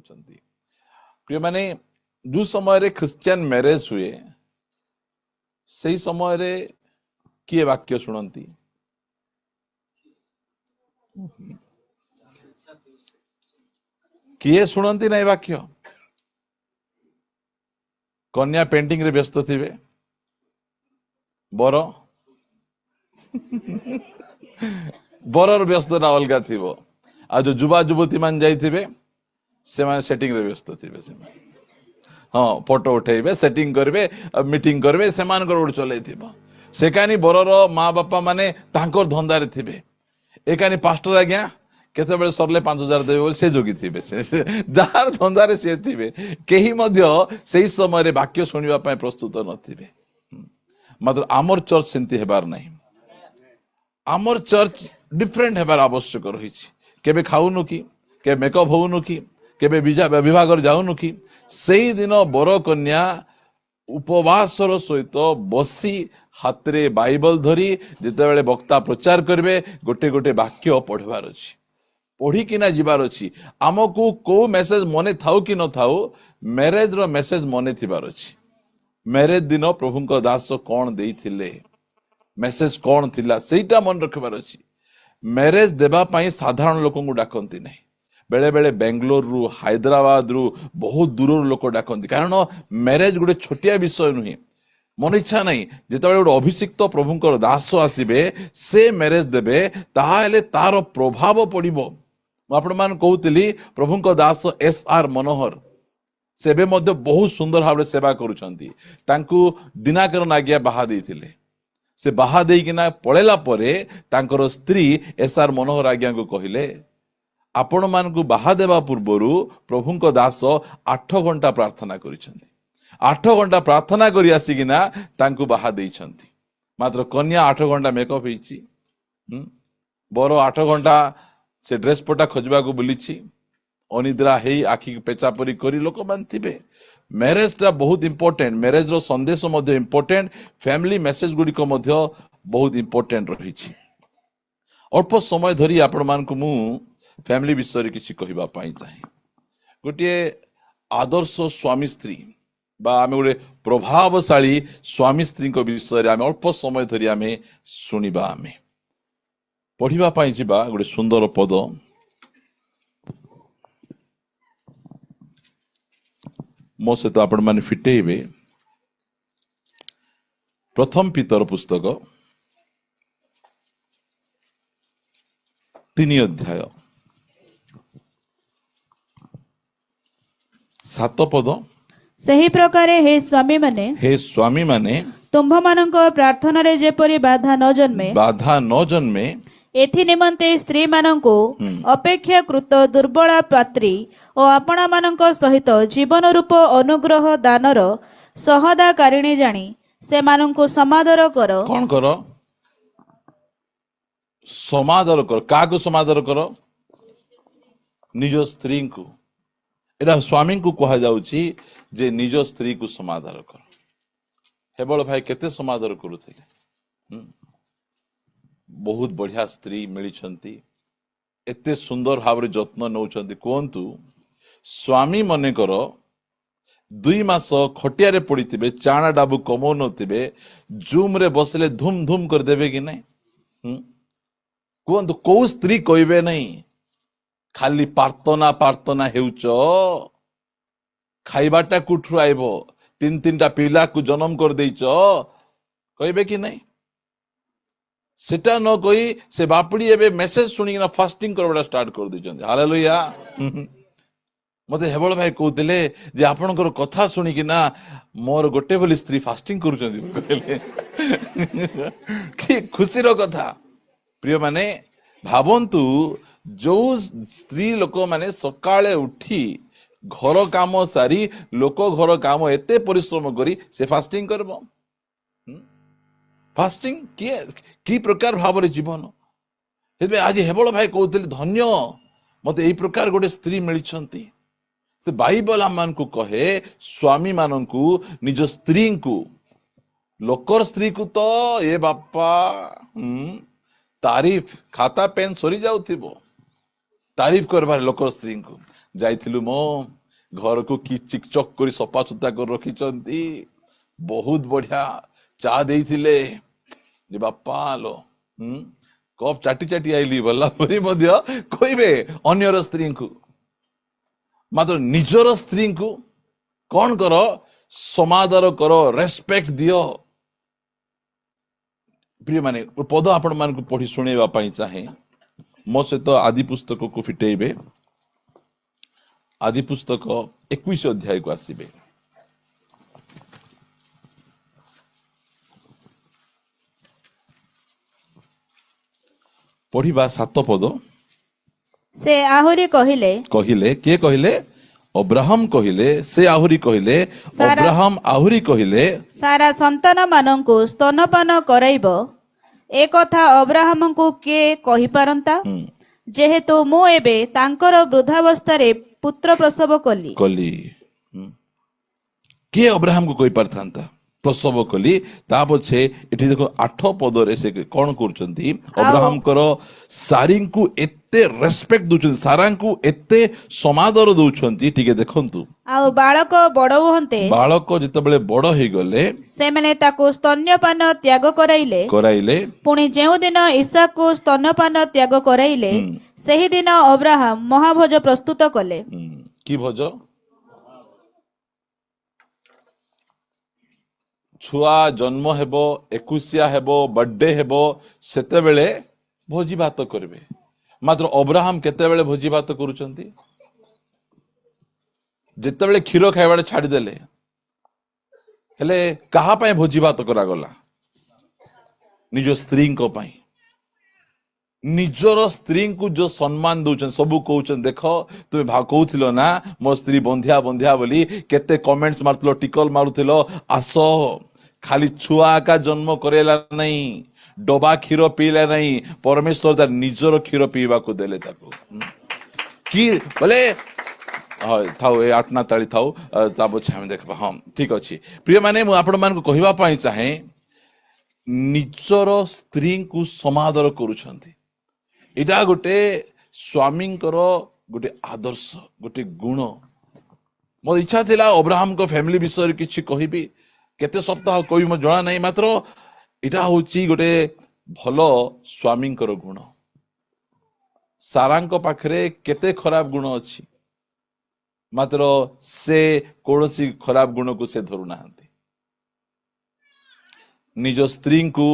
କରୁଛନ୍ତି। प्रिय माने जो समय ख्रिस्टियन मैरेज हुए से समय किए वाक्य शुणती किए शुणती ना वाक्य कन्या पेंटिंग रे व्यस्त थिबे बर बरर व्यस्तता अलग थिबो आ जो युवा युवती मान जाइथिबे से माने सेटिंग रे व्यस्त थिबे से हाँ फोटो उठेबे सेटिंग करबे मीटिंग करबे से मान कर चले थिबो से कानी बरर माँ बापा माने तांकर धंदा रे थिबे एकानी पास्टर आज्ञा केते बेले सरले 5000 देबे बोल से जोगी थिबे से जार धंदा रे से थिबे केही मध्य सेही समय रे वाक्य सुनिबा पय प्रस्तुत नथिबे मात्र आमर चर्च सेंती हेबार नहीं आमर चर्च डिफरेंट हेबार आवश्यक रहिछि केबे खाउनु की केबे मेकअप होउनु की केबे विभाग जाउनु की सेही दिन बर कन्या उपवासर सहित बसी हाथ रे बाइबल धरी जिते वक्ता प्रचार करेंगे गोटे गोटे वाक्य पढ़वार अच्छी पढ़ी किना जीवार अच्छी आमको को मेसेज मने थाउ कि न थाउ मैरेज रो मेसेज मने थिबार अच्छी मैरेज दिन प्रभु को दास कौन देइथिले मेसेज कौन थिला सेटा मन रखबार अच्छी मैरेज देबा पई साधारण लोक को डाकंती नहीं बेले बेले बेंगलोर रु हैदराबाद रु बहुत दूर लोक डाकंती कारण मैरेज गोटे छोटिया विषय नुहे मन इच्छा नहीं जिते गोटे अभिषिक्त प्रभुंकर दास आसबे से मैरेज देबे ताहाले तार प्रभाव पड़िबो आपण मान कहूतिली प्रभुंकर दास एस.आर. मनोहर सेबे मध्य बहुत सुंदर भाव सेवा करुछंती तांकु दिनाकर नागिया बाहा देइथिले से बाहा देइकिना पळेला परे तांकर स्त्री एस.आर. मनोहर आज्ञा को कहिले आपण मान को बाहा देवा पूर्वरु प्रभुंकर दास 8 घंटा प्रार्थना करिसंती 8 घंटा प्रार्थना करी आसिकिना तांकु बाहा देइछंती मात्र कन्या 8 घंटा मेकअप हेछि बर 8 घंटा से ड्रेस पटा खोजबा को बुलिछि अनिद्रा हेई आखि पेचा परी करी लोक मानथिबे मैरेज टा बहुत इंपोर्टेंट मैरेज रो संदेश मध्य इंपोर्टेंट फैमिली मेसेज गुडी को मध्य बहुत इंपोर्टेंट रहिछि अल्प समय धरी आपण मान को मु फैमिली विषय रे किछि कहिबा पाई चाहे गोटे आदर्श स्वामी स्त्री बा आमे गोटे प्रभावशाली स्वामी स्त्री को विषय रे आमे अल्प समय धरी आमे सुनिबा आमे पढ़िबा पाई जिबा गोटे सुंदर पद मो सहित आपण माने फिटेइबे प्रथम पीतर पुस्तक 3 अध्याय 7 पद सही प्रकार हे स्वामी माने तुम्भ मानक प्रार्थना रे जेपरि बाधा न जन्मे एथि निमंते स्त्री माननको अपेक्षाकृत दुर्बला पात्री और आपणा मानक सहित जीवन रूप अनुग्रह दानर सहदाकारिणी जानी से माननको समादर कर कौन कर समादर कर काको समादर कर निज स्त्री को एटा स्वामी को कहा जाउची जे निज स्त्री को समादर कर हेबल भाई केते समादर करुथिले बहुत बढ़िया स्त्री मिली एते सुंदर भाव जत्न नौचंती कहतु स्वामी मने कर 2 मास खटिया रे पड़िथिबे चाणा डाबू कमौ नथिबे जूम रे बसले धूम धूम कर देबे कि नहीं कहतु को स्त्री कहबे नहीं खाली प्रार्थना प्रार्थना हेउच खाइबाटा कुठु आइबो 3-3टा पिला को जन्म कर देइच कहबे कि नहीं सेटा न कही से बापड़ी एबे मेसेज सुनिकिना फास्टिंग करबा स्टार्ट कर दिछन हालेलुया मते हेबल भाई कहउतिले जे आपनकर कथा सुनिकिना मोर गोटे बोली स्त्री फास्टिंग करूछंती कहले कि खुशी रो कथा प्रिय माने भावंतु जो स्त्री लोक माने सकाळे उठी घर काम सारी लोक घर काम एते परिश्रम करी से फास्टिंग करबो फास्टिंग कि प्रकार भाव जीवन आज हेबल भाई कहते धन्य मत यही प्रकार गोटे स्त्री मिली बाइबल आम को कहे स्वामी मान को निज स्त्री को लोकर स्त्री को तो ये बापा तारीफ खाता पेन सरी जाऊ तारीफ करबार लोकर स्त्री को जाइथिलु मो घर को कि चिकचक कर सफा सुता कर रखिचंती बहुत बढ़िया चा देइथिले जे बापा लो कप चाटी चाटी आइली भला परी मध्य कहबे अन्यर स्त्री को मात्र निजर स्त्री को कौन करो समादर करो रेस्पेक्ट दियो प्रिय माने पद आपण मान को पढ़ी सुनेवा पाई चाहे मो सहित आदि पुस्तक को फिटेबे आदि पुस्तक 21 अध्याय को आसीबे पढ़िबा 7 पद से आहुरी कहिले कहिले के कहिले अब्राहम कहिले से आहुरी कहिले अब्राहम आहुरी कहिले सारा संतान मानंकु स्तनपान कराइब ए कथा अब्राहम को के कहि पारंता जेहेतु मु एबे तांकर वृद्धावस्थारे पुत्र प्रसव कली कली के अब्राहम को कहि पारथांता प्रसव कली ता पछे एठी देखो 8 पदरे से कोन करचंती अब्राहम करो सारी को एते रेस्पेक्ट दुचन सारा को एते समादर दुचंती ठीक है देखंतु आ बालक बड़ होंते बालक जितबेले बड़ हे गले से माने ताको स्तन्यपान त्याग कराइले पुणी जेउ दिन ईसाक को स्तन्यपान त्याग कराइले सेही दिन अब्राहम महाभोज प्रस्तुत कले की भोज छुआ जन्म हेबो 21 हेबो बर्थडे हेबो सेते बेले भोजी भात करबे मात्र अब्राहम केते बेले भोजी भात करूचंती जेते बेले क्षीर खाइबाडे छाडी देले हेले कहा पय भोजी भात करा गला निज स्त्री को पय निजर स्त्री को जो सम्मान दउछन सबु कहउछन देखो तुमे भा कहउथिलो ना मो स्त्री बंधिया बंधिया बोली केते कमेंट्स मारथलो टिकल मारुथिलो आसो खाली छुआ का जन्म करेला नहीं डबा क्षीर पीला नहीं परमेश्वर तार निजर क्षीर पीवा को देले ताको कि बोले थाउ ए आठना ताली थाउ ता पछे हम देखबा हम ठीक अछि प्रिय माने मु आपण मान को कहिबा पई चाहे निजर स्त्री को समादर करूछंती इटा गोटे स्वामी गोटे आदर्श गोटे गुण मोर इच्छा थिला अब्राहम को फैमिली विषय किछि कहिबी केते सप्ताह कोई मो जणा नहीं मात्र इटा होची गोटे भलो स्वामी गुण सारांक पाखरे केते खराब गुण अछि मात्र से कौनसी खराब गुण को से धरु नाहंती निज स्त्री को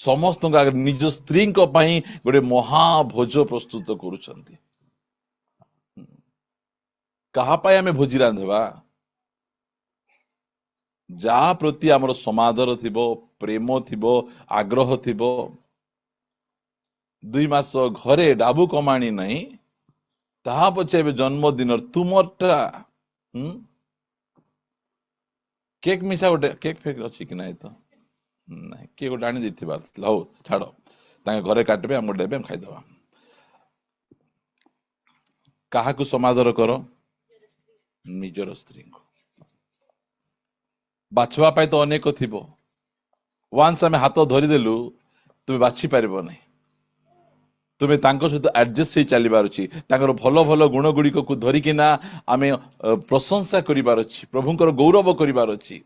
समस्त निज स्त्री गोटे महाभोज प्रस्तुत करुछंती कहा पाए आमे भोजी रांधवा जा प्रति आमर समादर थिबो प्रेम थिबो आग्रह थिबो 2 मास घरे डाबू कमाणी नहीं ता पछे जन्मदिन तुमरटा केक मिसा गोटे केक फेक अछि कि नहीं तो नहीं किए गोटे आनी देथिबार हौ छाड़ ताके घरे काटबे हम देबे हम खाइदबा काहा को समादर करो निजर स्त्री को बाछवा पाई तो अनेक थिबो वांस आमे हाथ धरी देलु तुमे बाछि पारिबो नहीं तुमे तांको सहित एडजस्ट ही चलीबार अछि तांकर भलो भलो गुण गुड़िक को धरिकिना आमे प्रशंसा करिबार अछि प्रभुंकर गौरव करिबार अछि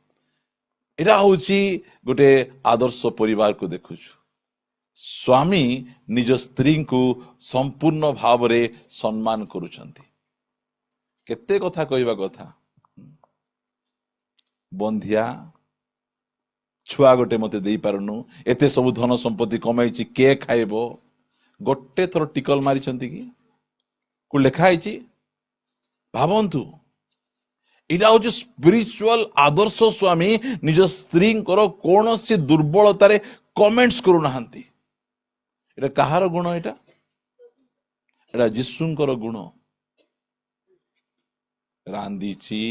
एटा होछि गोटे आदर्श परिवार को देखुछु स्वामी निज स्त्री को संपूर्ण भाव रे सम्मान करूछंती केते कथा कहबा कथा बंधिया छुआ गोटे मते देई पारनु एते सब धन संपत्ति कमाइछि के खाइबो गोटे थर टिकल मारिछंती कि को लेखा आइछि भावंतु इटा हूँ स्पिरिचुअल आदर्श स्वामी निज स्त्री कौन सी दुर्बलतार कमेंट्स करू नाहंती एटा कहार गुण एटा जीशुंकर गुण रांधीची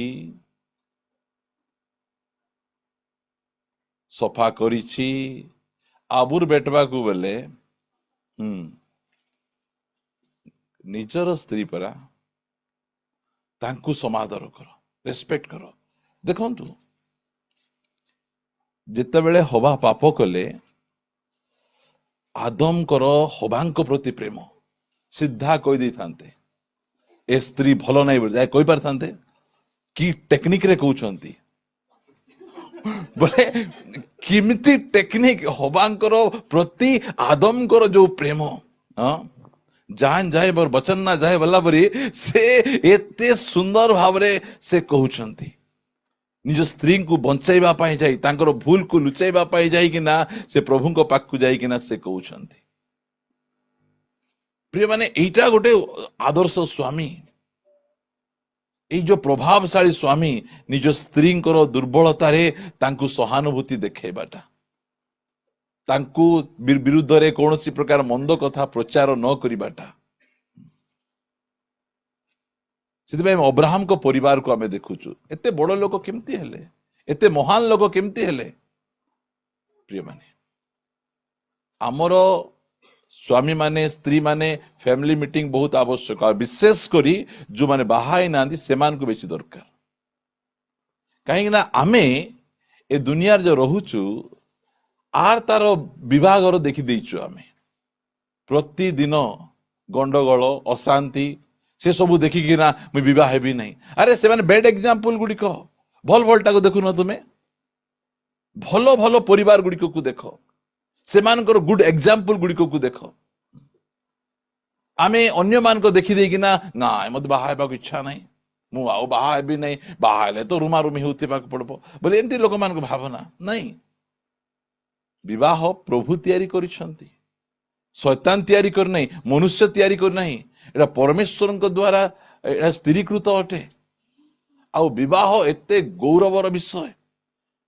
सफा करिछि आबुर बेटवा को बेले निजर स्त्री परा तांकु समादर कर रेस्पेक्ट कर देखंतु जिते बेले हवा पाप कले आदम कर हवांक प्रति प्रेम सीधा कही दे थांते ए स्त्री भलो नहीं बोल जाए कही पार थांते कि टेक्निक रे कहउछंती बोले किमिति टेक्निक हबांकर प्रति आदमकर जो प्रेम हाँ जान जाए बर बचन ना जाए बल्ला बरी से एते सुंदर भावरे से कहउछंती निज स्त्री को बंचाइबा पाई जाई तांकर भूल को लुचाइबा पाई जाई कि ना से प्रभु को पाक को जाई कि ना से कहउछंती प्रिय माने एटा गोटे आदर्श स्वामी এই जो प्रभावशाली स्वामी निज स्त्री दुर्बलतारे तांकु सहानुभूति देखेबाटा तांकु विरुद्ध रे कौनसी प्रकार मंद कथा प्रचार न करिबाटा सिद्धि अब्राहम को परिवार को आमे देखुचु एते बड़ लोक केमती हेले एते महान लोक केमती हेले प्रिय माने आमर स्वामी माने स्त्री माने फैमिली मीटिंग बहुत आवश्यक और विशेष करी जो माने बाहाई नांदी सेमान को बेची दरकार कहीं ना आमे ए दुनिया जो रहुचु आर तार विभागर देखी देइचु आमे प्रतिदिन गंडगोल अशांति से सब देखिकी ना मुझे विवाह हेबी नहीं अरे से माने बेड एग्जांपल गुडी को भल भलटा को देखु न तुमे भलो भलो परिवार गुडी को देखो सेमानकर गुड एग्जांपल गुडी को देखो आमे अन्य मान को देखि देगी ना ना मत बाहा हेबा इच्छा नहीं मु आउ बाहा हेबी नहीं बाहा हेले तो रुमा रुमी होतिबा पड़बो बोले एंती लोक मान को भावना नहीं विवाह प्रभु तैयारी करिसंती शैतान तैयारी कर नहीं मनुष्य तैयारी कर नहीं एटा परमेश्वर द्वारा एटा स्थिरीकृत अटे आउ विवाह एते गौरवर विषय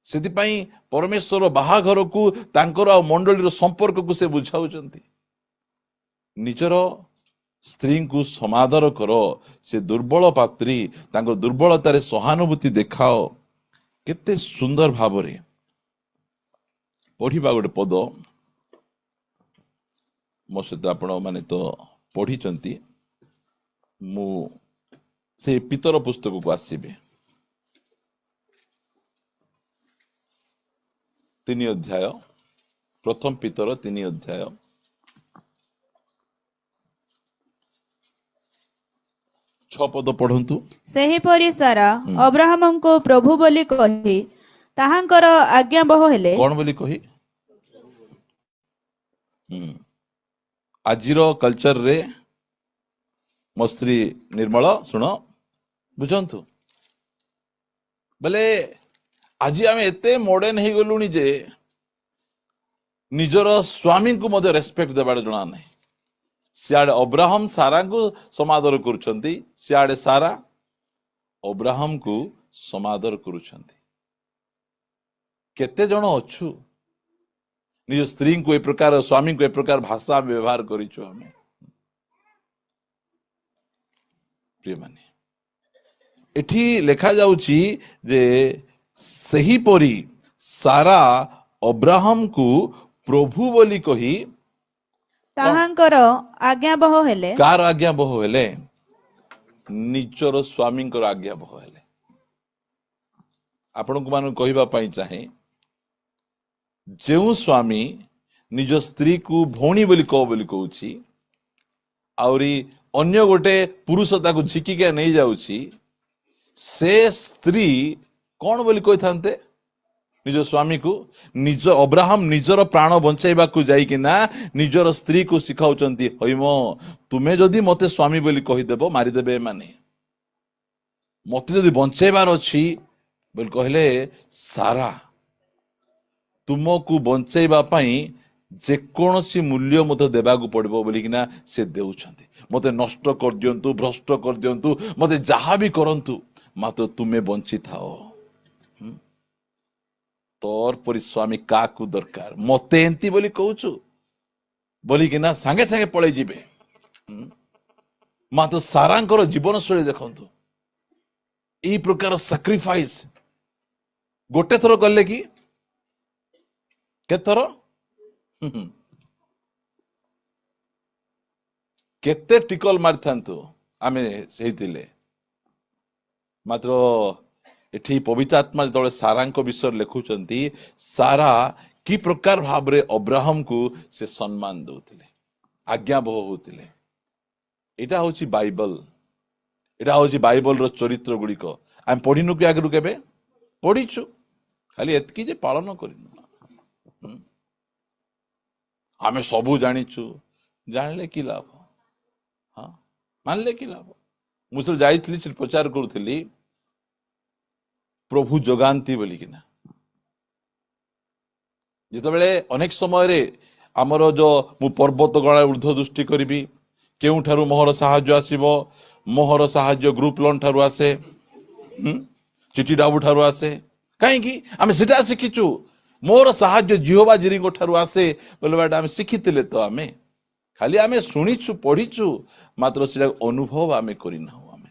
सेतिपाई परमेश्वर बाहाघर को तांकर आ मंडलीर संपर्क को से बुझाउचंती निजर स्त्री को समादर करो से दुर्बल पात्री तांकर दुर्बलतारे सहानुभूति देखाओ केते सुंदर भावरे पढ़िबा गोटे पद मो सहित आपण माने तो पढ़ी मु से पितर पुस्तक को आसीबे 3 अध्याय प्रथम पितर 3 अध्याय 6 पद पढ़ंतु सेही परि सारा अब्राहम को प्रभु बोली कहि ताहांकर आज्ञा बह हेले कौन बोली कही आजिर कल्चर रे मस्त्री निर्मल सुन बुझंतु बोले आज आम एते मॉडर्न हो गलुनी जे निजर स्वामी को मध्य रेस्पेक्ट देवार जना नहीं सियाड़े अब्राहम सारा को समादर करुछंती सियाड़े सारा अब्राहम को समादर करुछंती केते जण अछु निज स्त्री को ए प्रकार स्वामी को ए प्रकार भाषा व्यवहार करिछु हमें प्रिय माने एठी लेखा जाउची जे सही परी सारा अब्राहम को प्रभु बोली कही ताहांकर आज्ञा बह हेले कार आज्ञा बह हेले निजर स्वामी आज्ञा बह हेले आपण को मान कहबा पई चाहे जेउ स्वामी निज स्त्री को भौणी बोली कह बोली कहउची आउरी अन्य गोटे पुरुष ताको झिकिका नहीं जाउची से स्त्री कौन बोली कही थांते निज स्वामी को निज अब्राहम निजर प्राण बंचाइबा को जाइकि ना निजर स्त्री को सिखाउचंती हइमो तुमे जदि मते स्वामी बोली कहि देबो मारि देबे माने मते जदि बंचाइबार अछि बोली कहले सारा तुमको बंचाइबा पई जे कोनोसी मूल्य मते देबाकू पड़बो बोली कि ना से देउछंती मते नष्ट कर दियंतु भ्रष्ट कर दियंतु मते जहा भी करंतु मात्र तुमे बंची थाओ तोर परि स्वामी काकू दरकार मते एंती बोली कहूचु बोली कि ना सांगे सांगे पळे जिबे मात्र सारांकर जीवन शैली देखंतु ई प्रकार सैक्रिफाइस गोटे थर कले कि के थर केते टिकल मारिथांतु आमे सेहितिले मात्र एठी पवित्र आत्मा जो सारा विषय लिखुचंती सारा कि प्रकार भाव रे अब्राहम को से सम्मान दउथिले आज्ञा बह होतिले एटा होची बाइबल एटा होची बाइबल रो चरित्र गुड़िक आम पढ़िनु कि आगु के पढ़ीचु खाली एतकी जे पालन करिनु आमे सबू जानिचु जानले कि लाभ हाँ मानले कि लाभ मुझे जाइली प्रचार करूली प्रभु जगांती बोलिकिना जितेबाला अनेक समय आमर जो मु पर्वत गणा ऊर्ध्व दृष्टि करी केउठारु मोहर साहाय्य आसीबो मोहर साहाय्य ग्रुप लोन ठारु आसे चिटी डाबू ठारु आसे कहीं आम सीटा शिखीचु मोर साहाय्य जिहोबा जिरी ठारु आसे बोले आम शिखीले तो आम खाली आम शुणीचु पढ़ीचु मात्र से अनुभव आम करना आम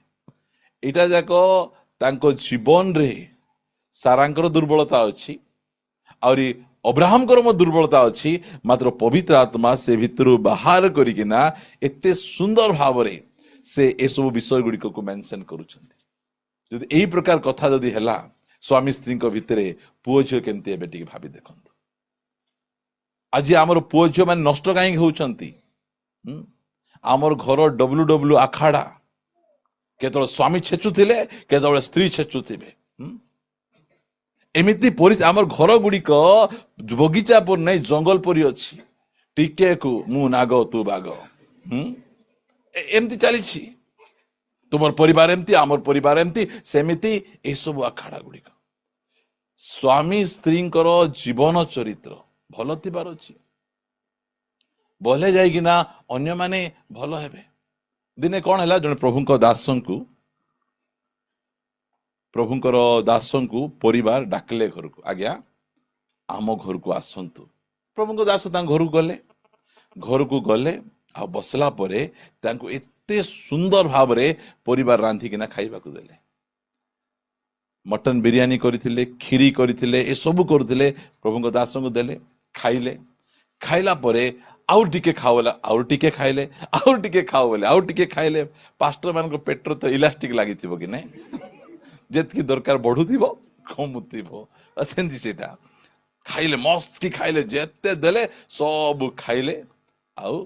यहाँ जाक तांको जीवन रे सारांकर दुर्बलता अच्छी आउरी अब्राहम को दुर्बलता अच्छी मात्र पवित्र आत्मा से भितर बाहर करिकिना एते सुंदर भाव से ए सब विषय गुड़िक को मेंशन करुछंती जदि एही प्रकार कथा जदि हैला स्वामी स्त्री भितर पुओ झियो केमती एबे टिके भाबी देखंतु आज आमर पुओ झियो माने नष्ट काहे होउछंती आमर घर WW आखाड़ा केतळ स्वामी छेचुथिले केतळ स्त्री छेचुथिबे एमिति परिस्थिति आमर घर गुड़िक बगीचा पर नहीं जंगल परी अच्छी टिके को मु नाग तू बाग एमती चली तुम परिवार एमती आमर परिवार एमती सेमिति ए सब आखाड़ा गुड़िक स्वामी स्त्री जीवन चरित्र भल थिबार अछि भले जाइकिना अन्य माने भल हेबे दिने कौन है जने प्रभुंक दासों को परिवार डाकिले घर को आज्ञा आम घर को आसंतु प्रभुंक दास घर को गले आ बसला परे तांको एते सुंदर भाव रे परिवार रांधिकिना खाइबा को देले मटन बिरियानी करथिले खीरी करथिले ए सब करथिले प्रभुंक दासों को देले खाइले खाइला परे आउर टिके खाओ बोला आउर टिके खाइले आउर टिके खाओ बोले आउर टिके खाइले पास्टर मान को पेट्रो तो इलास्टिक लागि थिबो कि नहीं जेतकी दरकार बढ़ुथिबो कमुथिबो असेंती सेटा खाइले मस्त की खाइले जेते देले सब खाइले आउ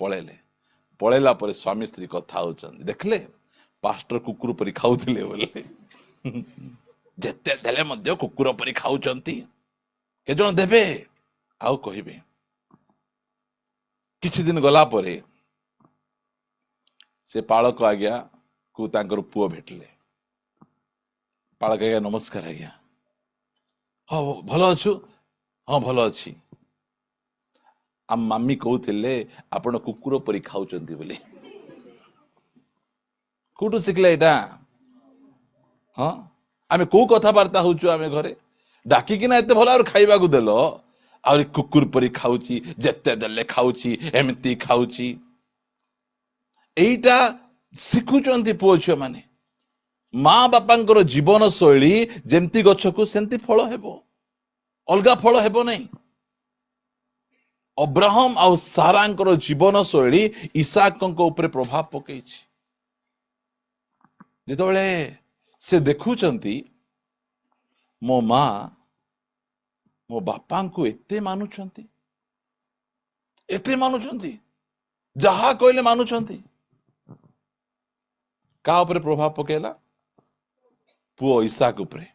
पळेले पळेला परे स्वामी स्त्री कथा होचंदी देखले पास्टर कुकुर परी खाउथिले बोले जेते देले मध्य कुकुर परी खाउचंती के जण देबे आउ कहिबे किछि दिन गला परे से पालक आज्ञा को तांकर पुओ भेटले पालक आज्ञा नमस्कार आज्ञा हाँ भल अच्छु हाँ भल अच्छी आम मामी कहते आपण कुकुर परी खाऊचंती बोले कोठु शिखले एटा हाँ आमे को कथबार्ता होचु आमे घरे डाकिकिना एते भल और खाइबा को देलो और कुकुर परी खाऊची जेते देले खाऊची एमती खाऊची एइटा शिखुचंती पुओ झियो माने माँ बापांकर जीवन शैली जेमती गछ को सेमती फल हेबो अलगा फल हेबो नहीं अब्राहम आ सारांकर जीवन शैली इसाकଙ୍କ ऊपर प्रभाव पकेइछि जेतबेले से देखुचंती मो माँ मो बापा को एते मानुचंती जहा कहले मानुचंती का ऊपर प्रभाव पकेला पुओ इसाक उपरे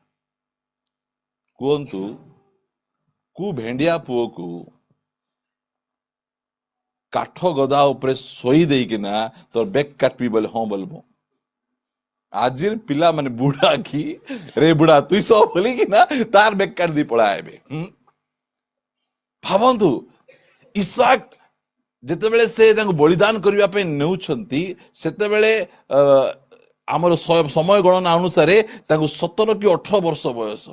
कहतु कु भेंडिया पुओ को काठ गदा उपरे सोई देकिना तोर बेक काटबी बोले हाँ बोलबो आज पिला माने बुढ़ा की रे बुढ़ा तुई सब बोली कि ना तार बेक काट दी पड़ा है भावंतु इसाक जेतेबेले से बलिदान करबा पे नेउछंती सेतेबेले आमर समय गणना अनुसार 17 कि 18 वर्ष बयस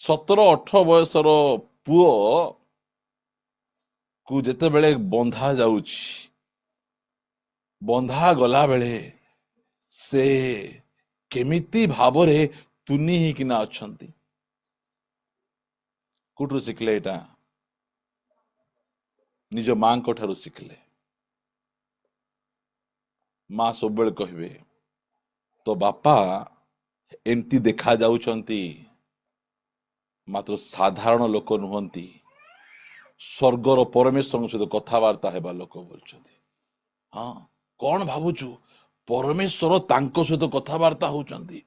17-18 बयसर पुओ को जेतेबेले बंधा जाउछि बंधा गला बेले से केमिति भावरे तुनी ही किना अछंती कोठु शिखले एटा निज मां को ठारू शिखले मां सब बेले कहबे तो बापा एमती देखा जाउछंती मात्र साधारण लोक नुहंती स्वर्गर परमेश्वर सहित कथबार्ता हेबा लोक बोलछंती हाँ कौन भावुचु परमेश्वर तांको सहित कथबार्ता होउचंती,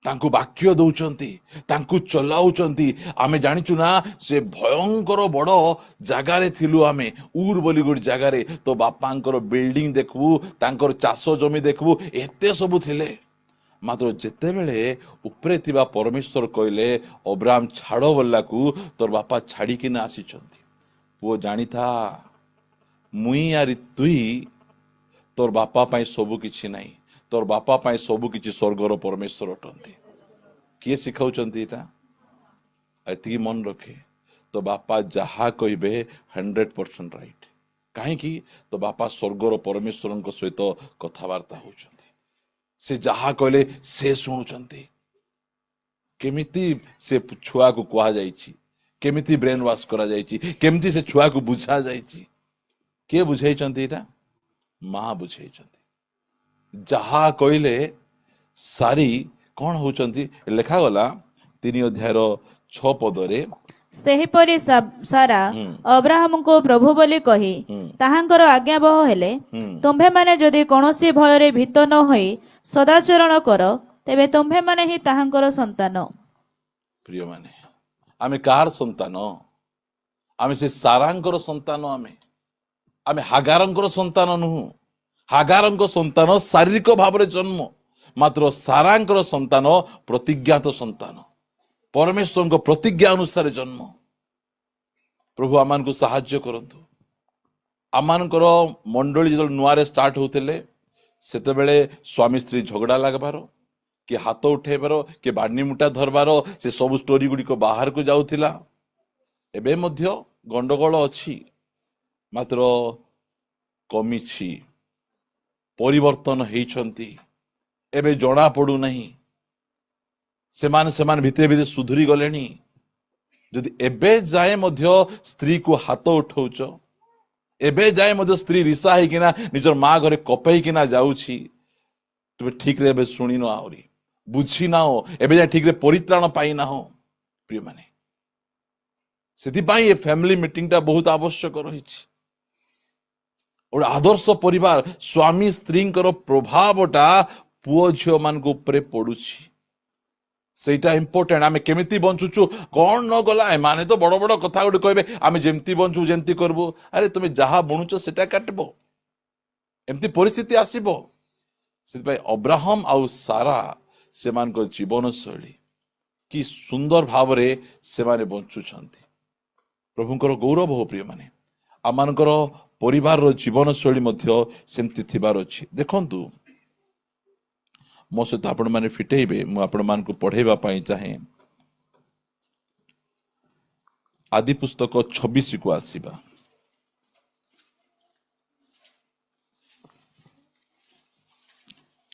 तांको वाक्य दौचंती, तांको चलाउचंती। आमे जानिचु ना से भयंकर बड़ जगारे थिलु, आमे उर बोली गोटे जगारे तो बापांकर बिल्डिंग देखबू, तांकर चाष जमी देखबू, एते सबु थिले। मात्र जेते बेले उपरे थिबा परमेश्वर कहले अब्राहम छाड़ बोलाकू तोर बापा छाड़ी किना आसीचंती। पुओ जानी था मुई आरी तुई तोर बापा पाई सबु किछि नाही, तोर बापा पाई सबु किछि स्वर्गर परमेश्वर अटंती। किए शिखाउचंती एटा एति मन रखे, तो बापा जहा कहबे 100% राइट। काहे कि तो बापा स्वर्गर परमेश्वर सहित कथबार्ता होउचंती, से जहा कहले से शुणुचंती। केमिति से छुआ को कुआ जाइछि, केमिति ब्रेन वॉश करा जाइछि, केमिति से छुआ को बुझा जाइछि। के बुझाइचंती एटा? माँ बुझाइचंती। जहा कहले सारी कौन होचंती लेखा गला 3 अध्यायर 6 पदरे, सेहिपरि सारा अब्राहम को प्रभु बोली कही ताहांकर आज्ञाबह हेले, तुम्भे माने जदि कौनसी भୟରେ भीत न होई सदाचरण कर, तेबे तुम्भे माने ही ताहांकर संतान। प्रिय माने आमे कार संतान? आमे से सारांकर संतान। आमे हागारंकर संतान नुह। हागारंकर संतान शारीरिक भाव जन्म, मात्र सारांकर संतान प्रतिज्ञात संतान, परमेश्वर को प्रतिज्ञा अनुसार जन्म। प्रभु आमान को साहाଯ୍य करंतु। आमानकर मंडली जो नुआरे स्टार्ट होते सेते बेले स्वामी स्त्री झगड़ा लगबार, कि हाथ उठेबार, कि बानी मुठा धरबार, से सब स्टोरी गुडी को बाहर को जाउथिला। एबे मध्य गंडगोल अछि, मात्र कमिछि, परिवर्तन हेइछंती। एबे जणा पडु नहीं सेमान भितरे भितरे सुधुरी गलेनी। जदि एबे जाए मध्य स्त्री को हाथ उठौच, एबे जाए मध्य स्त्री रिसा है किना निजर माँ घरे कपई किना जाउछि, तुमे ठीक रे एबे सुनी न आउरी बुझी ना हो, एबे जाए ठीक रे परित्राण पाई ना हो। प्रिय माने सेति पाई ए फैमिली मीटिंग ता बहुत आवश्यक रहिछि। और आदर्श परिवार स्वामी स्त्रींकर प्रभावटा पुओ झियो मान को ऊपर पड़ुछि, सेटा इंपोर्टेंट। आमे केमिति बंचुछु कौन न गला, माने तो बड़ बड़ कथा गुड कहबे आमे जेमती बंचु जेमती करबो। अरे तुमे जहा बणुछ सेटा काटबो, एमती परिस्थिति आसीबो। सेति अब्राहम आउ सारा सेमान को जीवन शैली कि सुंदर भाव रे सेमाने बंचुछंती। प्रभुंकर गौरव हो। प्रिय माने आमानकर परिवार रो जीवन शैली मध्य सेमती थिबार अछि। देखंतु मो सहित आपण माने फिटेइबे, मु आपण मान को पढ़ेबा पाई चाहे। आदि पुस्तक 26 को आसीबा।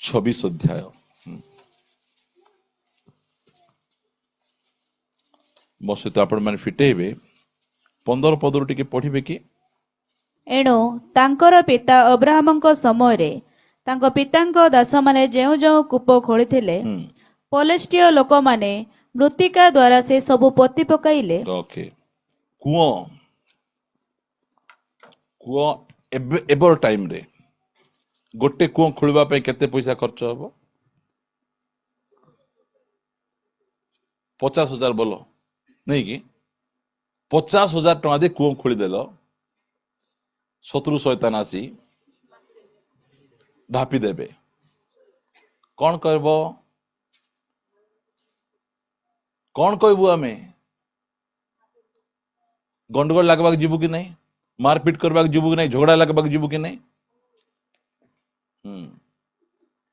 26 अध्याय मो सहित आपण माने फिटेइबे। 15 पदरु टिके पढ़िबे कि, एणु तांकर पिता अब्राहमଙ୍କ ସମୟରେ तांको पितांक दास माने जेउ जेउ कूप खोलिथिले, पलेस्टीय लोक माने मृत्तिका द्वारा से सबु पोती पकाइले। ओके, कुओ एबर टाइम रे गोटे कुओ खोलबा पे केते पैसा खर्च हबो? 50,000 बोलो नहीं कि 50,000 टका दे कुओ खोली देलो, शत्रु शैतान आसी ढापी देबे, कौन करबो? कौन कहबू? आमे गंडगोल लगवाक जीवु कि नहीं, मारपीट करवाक जीवु कि नहीं, झगड़ा लगवाक जीवु कि नहीं?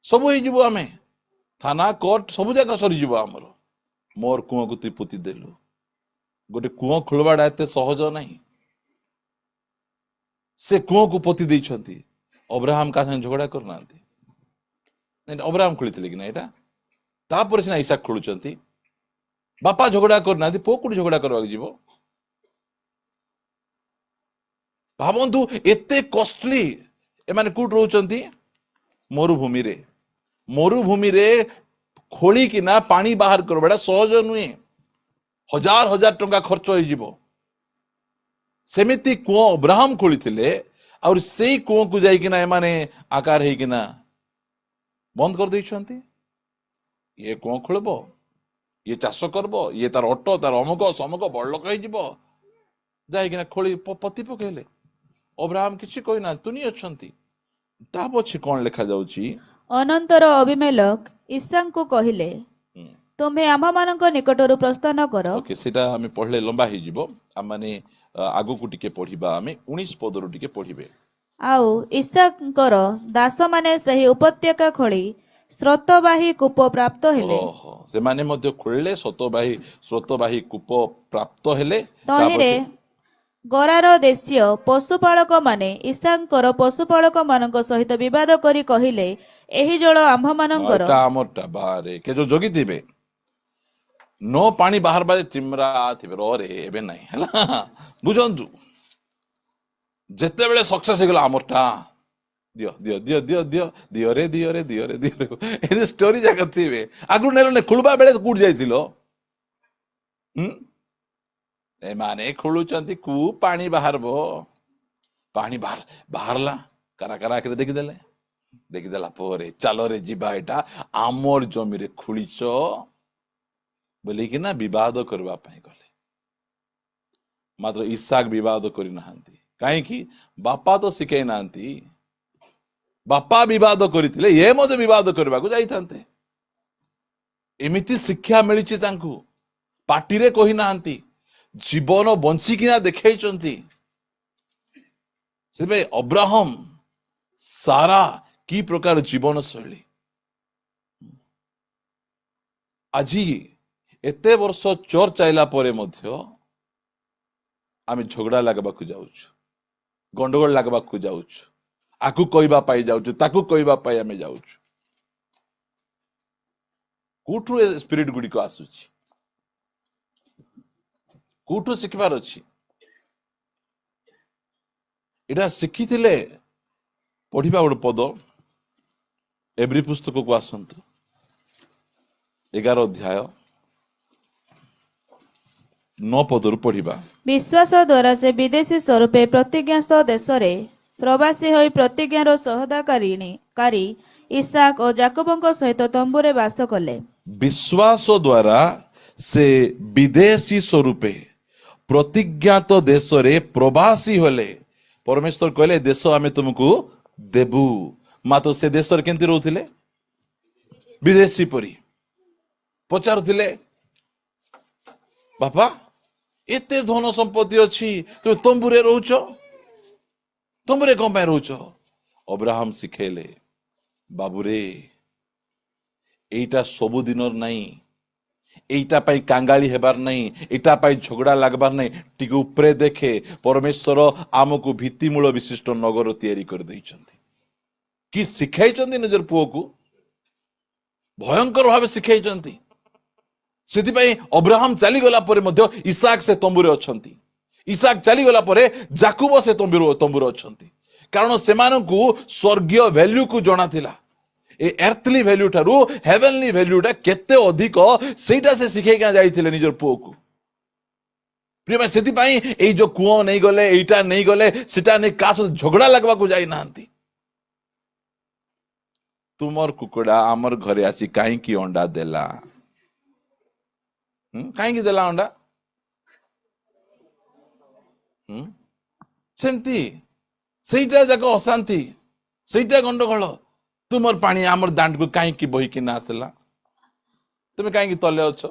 सबु ही जीवु। आमे थाना कोर्ट सबु जगह सरी जीवु। आमर मोर कुओं को तु पोती देलु। गोटे कुओं खोलवाड़ा एते सहज नहीं। से कुओं को पोती देइछंती। अब्राहम का संग झगड़ा करना, अब्राहम खोली कि ना एटा, तापर सिना इसहाक खोलुचंती। बापा झगड़ा करना, पो कोठी झगड़ा करवाक जीवो? भावंतु एते कॉस्टली एमाने कोठ रहउचंती? मरुभूमि रे। मरुभूमि रे खोली कि ना पानी बाहर करबाडा सहज नुहे, हजार हजार टंका खर्च हो जीवो। सेमिति कुओं अब्राहम खोली थिले और से कुओं को जाइकिना एमाने आकार ହେଇକିନା बंद कर ଦେଇଛନ୍ତି। ये कुओं खोलब, ये चाष करब, ये तार अट तार अमुक समक बड़ लोक ହେଇଯିବ ଯାଇକିନା ଖୋଳି ପତି ପକେଇଲେ। ଅବ୍ରାହମ କିଛି କହିନା, ତୁନି ଅଛନ୍ତି। ତା ପଛେ କଣ ଲେଖା ଯାଉଛି? ଅନନ୍ତର ଅବିମେଲେକ ଇସାଙ୍କୁ କହିଲେ, ତୁମେ ଆମମାନଙ୍କ ନିକଟରୁ ପ୍ରସ୍ଥାନ କର। ଓକେ, ସେଟା ଆମେ ପଢିଲେ ଲମ୍ବା ହେଇଯିବ। ଆମମାନେ ଆଗକୁ ଟିକେ ପଢିବା, ଆମେ 19 ପଦରୁ ଟିକେ ପଢିବେ। ଆଉ ଇସାକଙ୍କର ଦାସମାନେ ସେହି ଉପତ୍ୟକା ଖୋଳି ସ୍ରୋତବାହୀ କୂପ ପ୍ରାପ୍ତ ହେଲେ। ସେମାନେ ମଧ୍ୟ ଖୋଳିଲେ, ସ୍ରୋତବାହୀ କୂପ ପ୍ରାପ୍ତ ହେଲେ। ତହିଁରେ ଗରାର ଦେଶୀୟ ପଶୁପାଳକ ମାନେ ଇସାକଙ୍କର ପଶୁପାଳକ ମାନଙ୍କ ସହିତ ବିବାଦ କରି କହିଲେ, ଏହି ଜଳ ଆମ୍ଭମାନଙ୍କର। ଆମରଟା ବାହାରେ କେ ଯୋଉ ଜଗିଥିବେ नो पानी बाहर बाजे चिमरा ଥିବେ ରେ ଏବେ ନାହିଁ ହେଲା। ବୁଝନ୍ତୁ, ଯେତେବେଳେ ସକ୍ସେସ ହେଇଗଲା ଆମରଟା ଦିଅ ଦିଅ ଦିଅ ଦିଅ ଦିଅ ଦିଅରେ ଦିଅରେ ଦିଅରେ ଦିଅରେ ଏ ଷ୍ଟୋରି ଯାକ ଥିବେ। ଆଗରୁ ନେଲ ଖୋଳିବା ବେଳେ କୋଉଠି ଯାଇଥିଲ? ଏମାନେ ଖୋଳୁଛନ୍ତି କୁ ପାଣି ବାହାରବ। ପାଣି ବାହାରିଲା, କାରା ଆଖିରେ ଦେଖିଦେଲା ପରେ ଚାଲରେ ଯିବା, ଏଇଟା ଆମର ଜମିରେ ଖୋଳିଛ ବୋଲିକିନା ବିବାଦ କରିବା ପାଇଁ ଗଲେ। ମାତ୍ର ଇସାକ ବିବାଦ କରିନାହାନ୍ତି। କାହିଁକି? ବାପା ତ ଶିଖେଇ ନାହାନ୍ତି। ବାପା ବିବାଦ କରିଥିଲେ, ଏ ମଧ୍ୟ ବିବାଦ କରିବାକୁ ଯାଇଥାନ୍ତେ। ଏମିତି ଶିକ୍ଷା ମିଳିଛି ତାଙ୍କୁ, ପାଟିରେ କହିନାହାନ୍ତି, ଜୀବନ ବଞ୍ଚିକିନା ଦେଖେଇଛନ୍ତି। ସେଥିପାଇଁ ଅବ୍ରାହମ ସାରା କି ପ୍ରକାର ଜୀବନ ଶୈଳୀ। ଆଜି ଏତେ ବର୍ଷ ଚର୍ଚ୍ଚ ଆଇଲା ପରେ ମଧ୍ୟ ଆମେ ଝଗଡା ଲାଗବାକୁ ଯାଉଛୁ, ଗଣ୍ଡଗୋଳ ଲାଗବାକୁ ଯାଉଛୁ, ଆକୁ କହିବା ପାଇଁ ଯାଉଛୁ, ତାକୁ କହିବା ପାଇଁ ଆମେ ଯାଉଛୁ। କୋଉଠୁ ଏ ସ୍ପିରିଟ ଗୁଡିକ ଆସୁଛି? କୋଉଠୁ ଶିଖିବାର ଅଛି? ଏଇଟା ଶିଖିଥିଲେ ପଢିବା ଗୋଟେ ପଦ। ଏବ୍ରି ପୁସ୍ତକକୁ ଆସନ୍ତୁ, 11 ଅଧ୍ୟାୟ 9 ପଦରୁ ପଢିବା। ବିଶ୍ୱାସ ଦ୍ୱାରା ସେ ବିଦେଶୀ ସ୍ୱରୂପେ ପ୍ରତିଜ୍ଞାସ୍ଥ ଦେଶରେ ପ୍ରବାସୀ ହୋଇ ପ୍ରତିଜ୍ଞାର ସହଦାକାରୀ ଇସାକ ଓ ଯାକୋବଙ୍କ ସହିତ ତମ୍ବୁରେ ବାସ କଲେ। ବିଶ୍ୱାସ ଦ୍ୱାରା ସେ ବିଦେଶୀ ସ୍ୱରୂପେ ପ୍ରତିଜ୍ଞାତ ଦେଶରେ ପ୍ରବାସୀ ହେଲେ। ପରମେଶ୍ୱର କହିଲେ, ଦେଶ ଆମେ ତୁମକୁ ଦେବୁ। ମାତ୍ର ସେ ଦେଶରେ କେମିତି ରହୁଥିଲେ? ବିଦେଶୀ ପରି। ପଚାରୁଥିଲେ, ବାପା ଏତେ ଧନ ସମ୍ପତ୍ତି ଅଛି, ତୁମେ ତମ୍ବୁରେ ରହୁଛ, ତମ୍ବୁରେ କଣ ପାଇଁ ରହୁଛ? ଅବ୍ରାହମ ଶିଖେଇଲେ, ବାବୁରେ ଏଇଟା ସବୁଦିନର ନାହିଁ, এইটা পাই কাঙ্গালি হেবার নাই, এটা পাই ঝগড়া লাগবার নাই। টিকে উপরে দেখে পরমেশ্বর আমକୁ ভিত্তিমূଳ ବିଶିଷ୍ଟ ନଗର ତିଆରି କରିଦେଇଛନ୍ତି। କି ଶିଖାଇଛନ୍ତି ନିଜର ପୁଅକୁ, ଭୟଙ୍କର ଭାବେ ଶିଖାଇଛନ୍ତି। ସେଥିପାଇଁ ଅବ୍ରାହମ ଚାଲିଗଲା ପରେ ମଧ୍ୟ ଇସାକ ସେ ତମ୍ବୁରେ ଅଛନ୍ତି। ଇସାକ ଚାଲିଗଲା ପରେ ଯାକୁବ ସେ ତମ୍ବୁରେ ଅଛନ୍ତି। କାରଣ ସେମାନଙ୍କୁ ସ୍ୱର୍ଗୀୟ ଭ୍ୟାଲ୍ୟୁକୁ ଜଣାଥିଲା। ଏ ଏର୍ଥଲି ଭ୍ୟାଲ୍ୟୁ ଠାରୁ ହେଭେନଲି ଭ୍ୟାଲ୍ୟୁଟା କେତେ ଅଧିକ, ସେଇଟା ସେ ଶିଖେଇକିନା ଯାଇଥିଲେ ନିଜର ପୁଅକୁ। ପ୍ରିୟ ଭାଇ, ସେଥିପାଇଁ ଏଇ ଯୋଉ କୁଅ ନେଇଗଲେ, ଏଇଟା ନେଇଗଲେ, ସେଟା ନେଇ କାହା ସହିତ ଝଗଡା ଲାଗବାକୁ ଯାଇନାହାନ୍ତି। ତୁମର କୁକୁଡା ଆମର ଘରେ ଆସି କାହିଁକି ଅଣ୍ଡା ଦେଲା? କାହିଁକି ଦେଲା ଅଣ୍ଡା? ସେମିତି ସେଇଟା ଯାକ ଅଶାନ୍ତି, ସେଇଟା ଗଣ୍ଡଗୋଳ। ତୁମର ପାଣି ଆମର ଦାଣ୍ଡକୁ କାହିଁକି ବହିକିନା ଆସିଲା? ତୁମେ କାହିଁକି ତଲେ ଅଛ?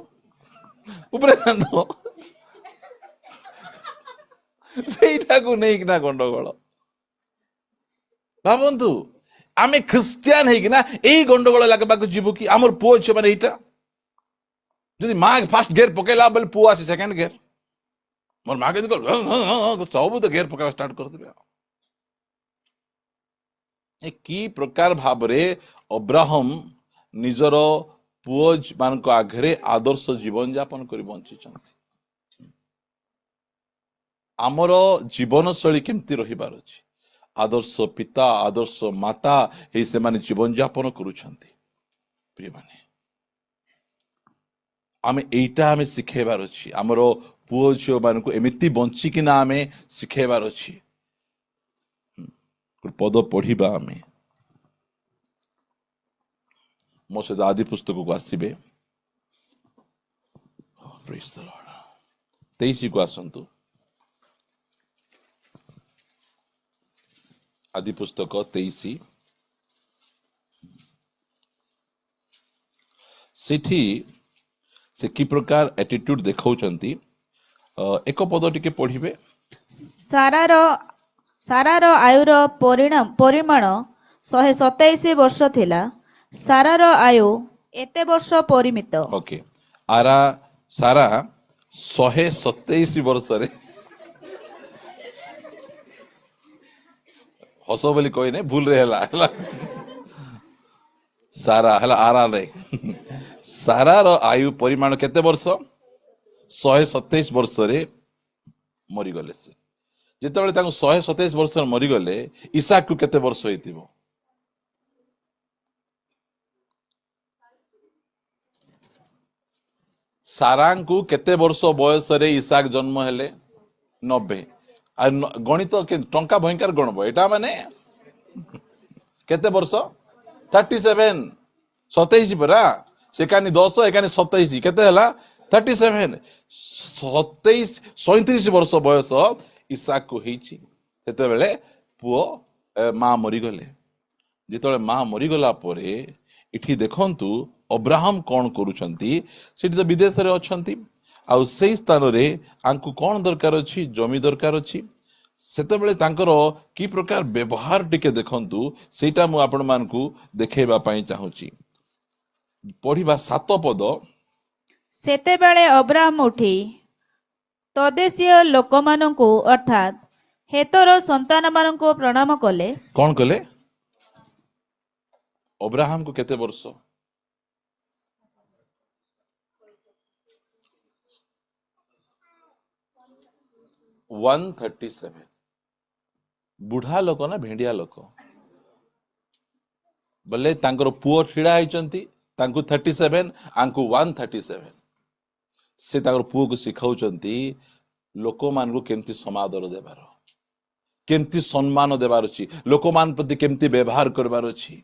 ଉପରେ ସେଇଟାକୁ ନେଇକିନା ଗଣ୍ଡଗୋଳ। ଭାବନ୍ତୁ, ଆମେ ଖ୍ରୀଷ୍ଟିଆନ ହେଇକିନା ଏଇ ଗଣ୍ଡଗୋଳ ଲାଗବାକୁ ଯିବୁ କି? ଆମର ପୁଅ ଝିଅ ମାନେ ଏଇଟା, ଯଦି ମା ଫାଷ୍ଟ ଗେର ପକେଇଲା ବୋଲେ ପୁଅ ଆସି ସେକେଣ୍ଡ ଗେର। ମୋର ମା କେମିତି ସବୁ ତ ଗେର ପକେଇବା ଷ୍ଟାର୍ଟ କରିଦେବେ। କି ପ୍ରକାର ଭାବରେ ଅବ୍ରାହମ ନିଜର ପୁଅ ମାନଙ୍କ ଆଗରେ ଆଦର୍ଶ ଜୀବନ ଯାପନ କରି ବଞ୍ଚିଛନ୍ତି। ଆମର ଜୀବନ ଶୈଳୀ କେମିତି ରହିବାର ଅଛି? ଆଦର୍ଶ ପିତା, ଆଦର୍ଶ ମାତା ହେଇ ସେମାନେ ଜୀବନ ଯାପନ କରୁଛନ୍ତି। ପ୍ରିୟମାନେ, ଆମେ ଏଇଟା ଶିଖେଇବାର ଅଛି। ଆମର ପୁଅ ଝିଅ ମାନଙ୍କୁ ଏମିତି ବଞ୍ଚିକିନା ଆମେ ଶିଖେଇବାର ଅଛି। पद पढ़िबा आमे मो सहित आदि पुस्तक को आसीबे 23 को आसंतु आदि पुस्तक 23 सेठी से कि प्रकार एटीट्यूड देखाउचंती एक पद टिके पढ़िबे सारार आयुर परिमाण 127 वर्ष थिला सारार आयु एते वर्ष परिमित ओके आरा सारा 127 वर्ष रे हस बोली कही नहीं भूल रे हला सारा हला आरा रे सारा रो आयु परिमाण केते वर्ष 127 वर्ष रे मरी गले से जेतेबेले ताको 127 वर्ष रे मरी गले इसाक को केते वर्ष होइतिबो सारां को केते वर्ष बयस रे इसाक जन्म हेले 90 आ गणित टंका भयंकर गणब एटा माने केते वर्ष 37 27 परा सेकानी 10 एकानी 27 केते हला 37 27 37 वर्ष बयस इसाक को हेछि तेते बेले पुओ मां मरी गले जेतले मां मरी गला परे इठी देखंतु अब्राहम कौन करूछंती सेठी तो विदेश रे अछंती आ सेई स्थान रे आंकु कौन दरकार अछि जमी दरकार अछि सेते बेले तांकर की प्रकार व्यवहार टिके देखंतु सेटा मु आपण मानकु देखेबा पई चाहूची पढ़िबा 7 पद सेते बेले अब्राहम उठी तदेशीय लोकमानंकु अर्थात हेतर संतान मानंकु प्रणाम कले कौन कले अब्राहम को केते वर्ष 137 बुढ़ा लोक ना भेंडिया लोक बोले तांकर पुओ छिड़ा होइचंती तांकु 37 आंकु 137 से तांकर पुओ को सिखाउचंती लोक मान को केमती समादर देबार केमती सम्मान देबार अछि लोक मान प्रति केमती व्यवहार करबार अछि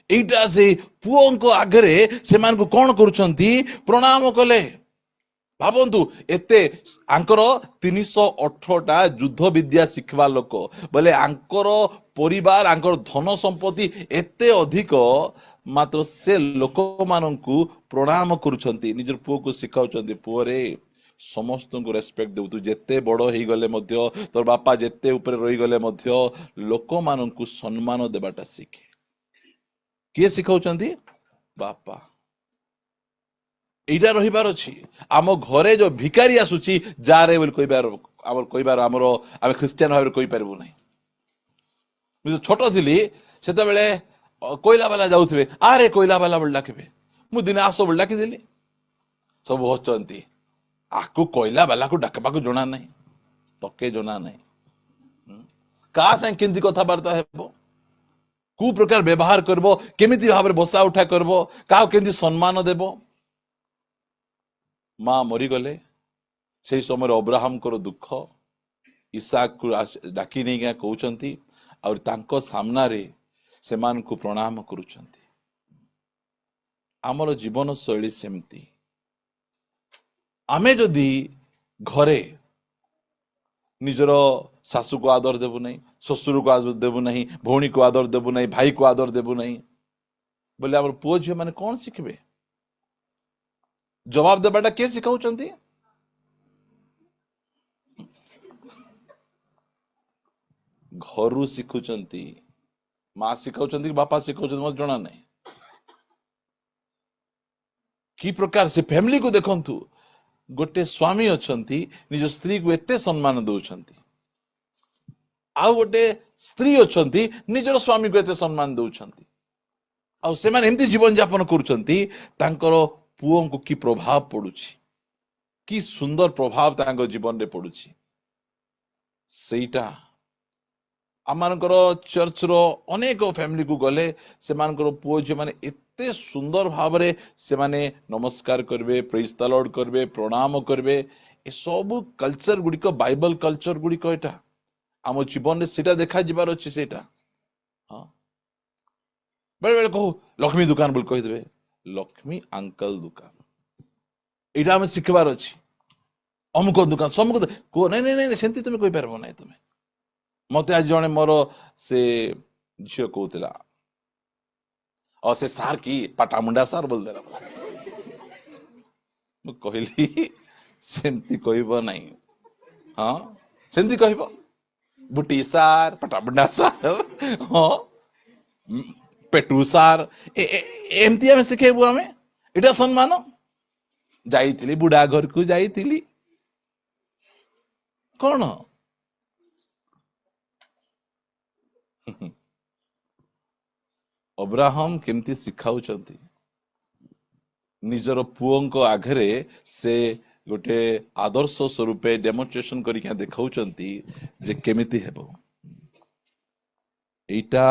एटा से पुओ को आगरे से मान को कोन करूचंती प्रणाम कले भावंतु एते आंकर 318टा युद्ध विद्या शिखवा लोक बोले आंकर परिवार आंकर धन संपत्ति एते अधिक मात्र से लोक माननकु प्रणाम करूछंती निजर पुओ को सिखाउछंती पुओ रे समस्त को रेस्पेक्ट देउ तू जेते बड़ हेई गले मध्य तोर बापा जेते ऊपर रही गले मध्य लोक माननकु सम्मान देबाटा शिखे किए सिखाउछंती बापा एटा रहिबार अछि आम घरे जो भिकारी आसुची जारे बोल कहिबार आमर आम ख्रिस्टियन भाबरे कहि परबु नै मु छोट थिली सेते बेले कोइला वाला जाउथबे आरे कोइला वाला बोल डाकबे मु दिन आसो बोल डाकी देली सब होचंती आकु कोइला वाला को डाकबा को जणा नै तके जणा नै का से केंती कथा वार्ता हेबो कु प्रकार व्यवहार करबो केमिति भाबरे बसा उठा करबो का केंती सम्मान देबो मां मरी गले से समय अब्राहम को दुख इसाक को डाकी नहीं गया कहउचंती और तांको सामना रे से मान को प्रणाम करूचंती आमर जीवन शैली सेमती आमे जदि घरे निजर सासू को आदर देबु नहीं ससुर को आदर देबु नहीं भौणी को आदर देबु नहीं भाई को आदर देबु नहीं बोले आमर पुओ झियो माने कोन शिखबे जवाब देबाटा के सिखाउचंती घरु शिखुचंती मां सिखाउचंती कि बापा सिखाउचंती मत जणा नहीं की प्रकार से फैमिली को देखंतु गोटे स्वामी अछंती निज स्त्री को एते सम्मान दउछंती आ गोटे स्त्री अछंती निजर स्वामी को एते सम्मान दउछंती आ से माने एमती जीवन यापन करूछंती तांकर पुओं को की प्रभाव पड़ुछि की सुंदर प्रभाव तांको जीवन रे पड़ुछि सेटा आमानकर चर्च रो अनेक फैमिली को गले से मानकर पुओ जे माने एते सुंदर भाव रे से माने नमस्कार करबे प्रेज द लॉर्ड करबे प्रणाम करबे ए सब कल्चर गुडी को बाइबल कल्चर गुडी को एटा आम जीवन रे सेटा देखा जिबार अछि सेटा हाँ बेले बेले कहू लक्ष्मी दुकान बोल कहीदेवे लक्ष्मी अंकल दुकान यहाँ आम शिखबार अच्छी अमुक दुकान समुक कह नहीं नहीं नहीं सेमती तुम कहीपर ना तुम्हें मत आज जड़े मोर से झील कहला और से सार की पाटामुंडा सार बोल देला मु कहली सेमती कहब नहीं हाँ सेमती कहब बुटी सार पटामुंडा सार हाँ पेटू सार एमती आम शिखेबू आम एटा सम्मान जाइथिली बुढ़ा घर को जाइथिली कौन अब्राहम केमती शिखाउचंती निजर पुओं आगरे से गोटे आदर्श स्वरूप डेमोन्स्ट्रेशन करके देखाउचंती जे केमिति हेबो एटा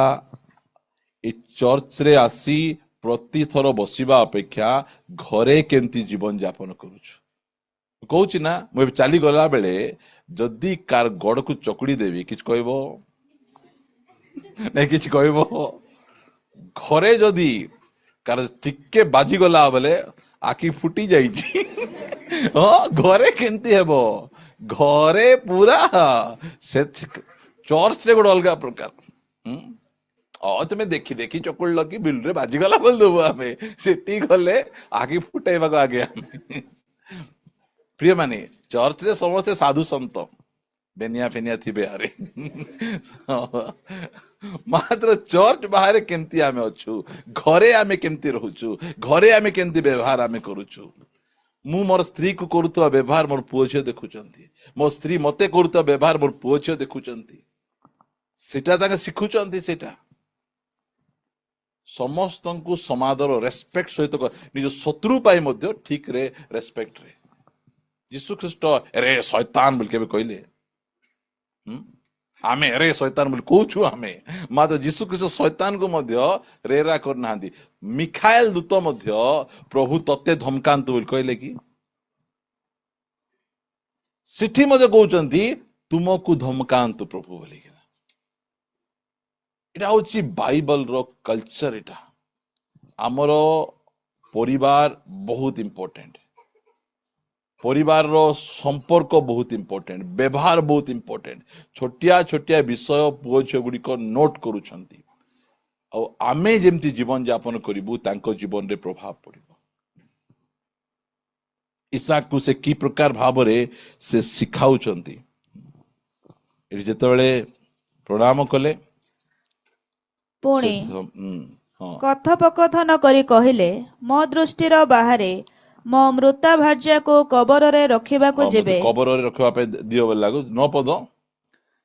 ए चर्च रे आसी प्रति थर बसिबा अपेक्षा घरे केमती जीवन यापन करूछु कहूची ना मु चली गला बेले जदि कार गड़ को चकुड़ी देवी किछ कहबो नहीं किछ कहबो घरे जदि कार टिके बाजी गला बेले आखि फुटी जाइछि हाँ घरे केमती हेबो घरे पूरा से चर्च रे गोटे अलग प्रकार तुम्हें देखी देखी चकुड़ लगी बिल रे बाजीगला बोल देबो आमे सेठी गले आगे फुटाइबा आगे आमे प्रिय माने चर्च रे समस्ते साधु संत बेनिया फेनिया थिबे आरे मात्र चर्च बाहर केमती आमे अछु घरे आमे केमती रहूछु घरे आमे केमती व्यवहार आमे करूछु मु मोर स्त्री को करूतवा व्यवहार मोर पुओ झियो देखुचंती मोर स्त्री मते करूतवा व्यवहार मोर पुओ झियो देखुचंती सेटा ताके सिखुचंती सेटा समस्त को समादर रेस्पेक्ट सहित निज शत्रु पाई मध्य ठीक रे रेस्पेक्ट रे यीशु ख्रीष्ट अरे शैतान बोल के कहले आमे अरे शैतान बोल कहूछु आमे मात्र यीशु ख्रीष्ट शैतान को मध्य रेरा करना मिखाएल दूत मध्य प्रभु तत्ते धमकांतु बोल कहले कि सिठी मध्य कहउचंती तुमको धमकांतु प्रभु बोली इटा हूँ बाइबल रो कल्चर इटा आमर परिवार बहुत इंपोर्टेंट परिवार रो संपर्क बहुत इंपोर्टेंट व्यवहार बहुत इंपोर्टेंट छोटिया छोटिया विषय पुओ झियो गुड़िक नोट करूछंती आमे जेमती जीवन यापन करिबु तांको जीवन रे प्रभाव पड़िबो ईसाक को से की प्रकार भाव रे से सिखाउछंती एठी जेतेबेले प्रणाम कले पुणी कथोपकथन करी कहिले मो दृष्टिर बाहरे मो मृता भार्या को कबर रे रखिबा को जेबे कबर रे रखिबा पे दियो बोल लागो न पद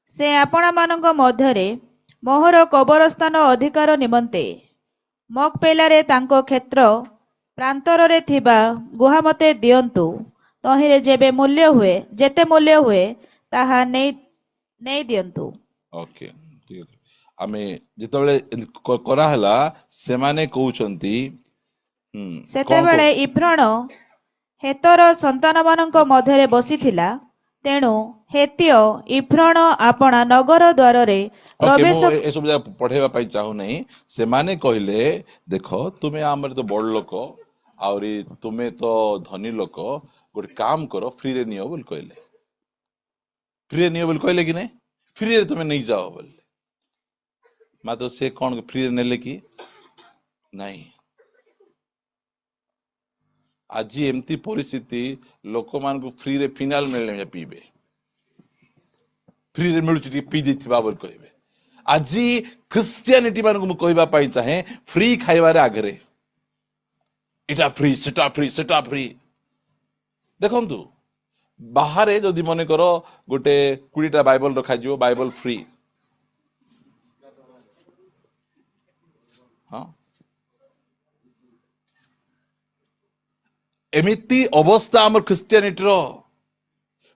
से आपण मानक मध्यरे मोहर कबर स्थान अधिकार निमंते मक पेला रे तांको क्षेत्र प्रांतर रे थिबा गुहा मते दियंतु तहिरे जेबे मूल्य हुए जेते मूल्य हुए ताहा नै दियंतु ओके ठीक है आमे जेतबेले करा हला से माने कहउचंती सेतेबेले इफ्रण हेतर संतान मानक मध्यरे बसिथिला तेणु हेतिय इफ्रण आपणा नगर द्वार रे प्रवेश ए सब जा पढेबा पई चाहू नहीं से माने कहले देखो तुमे हमर तो बड़ लोक आउरी तुमे तो धनी लोक गोटे काम करो फ्री रे नियो बोल कहले फ्री रे नियो बोल कहले कि नहीं फ्री रे तुमे नहीं जाओ बोल मात्र से कौन फ्री रे नेले कि नहीं आज एमती परिस्थिति लोक मान को फ्री रे फिनाल मिले पीबे फ्री रे मिलुची पी देथिबा बोल कहबे आज क्रिश्चियनिटी मान को कहबा पाई चाहे फ्री खाइबारे आगरे इटा फ्री सेटा फ्री देखंतु बाहर जदि मन कर गोटे 20टा बाइबल रखा जिवो बाइबल फ्री हाँ एमिति अवस्था आम क्रिश्चियनिटी रो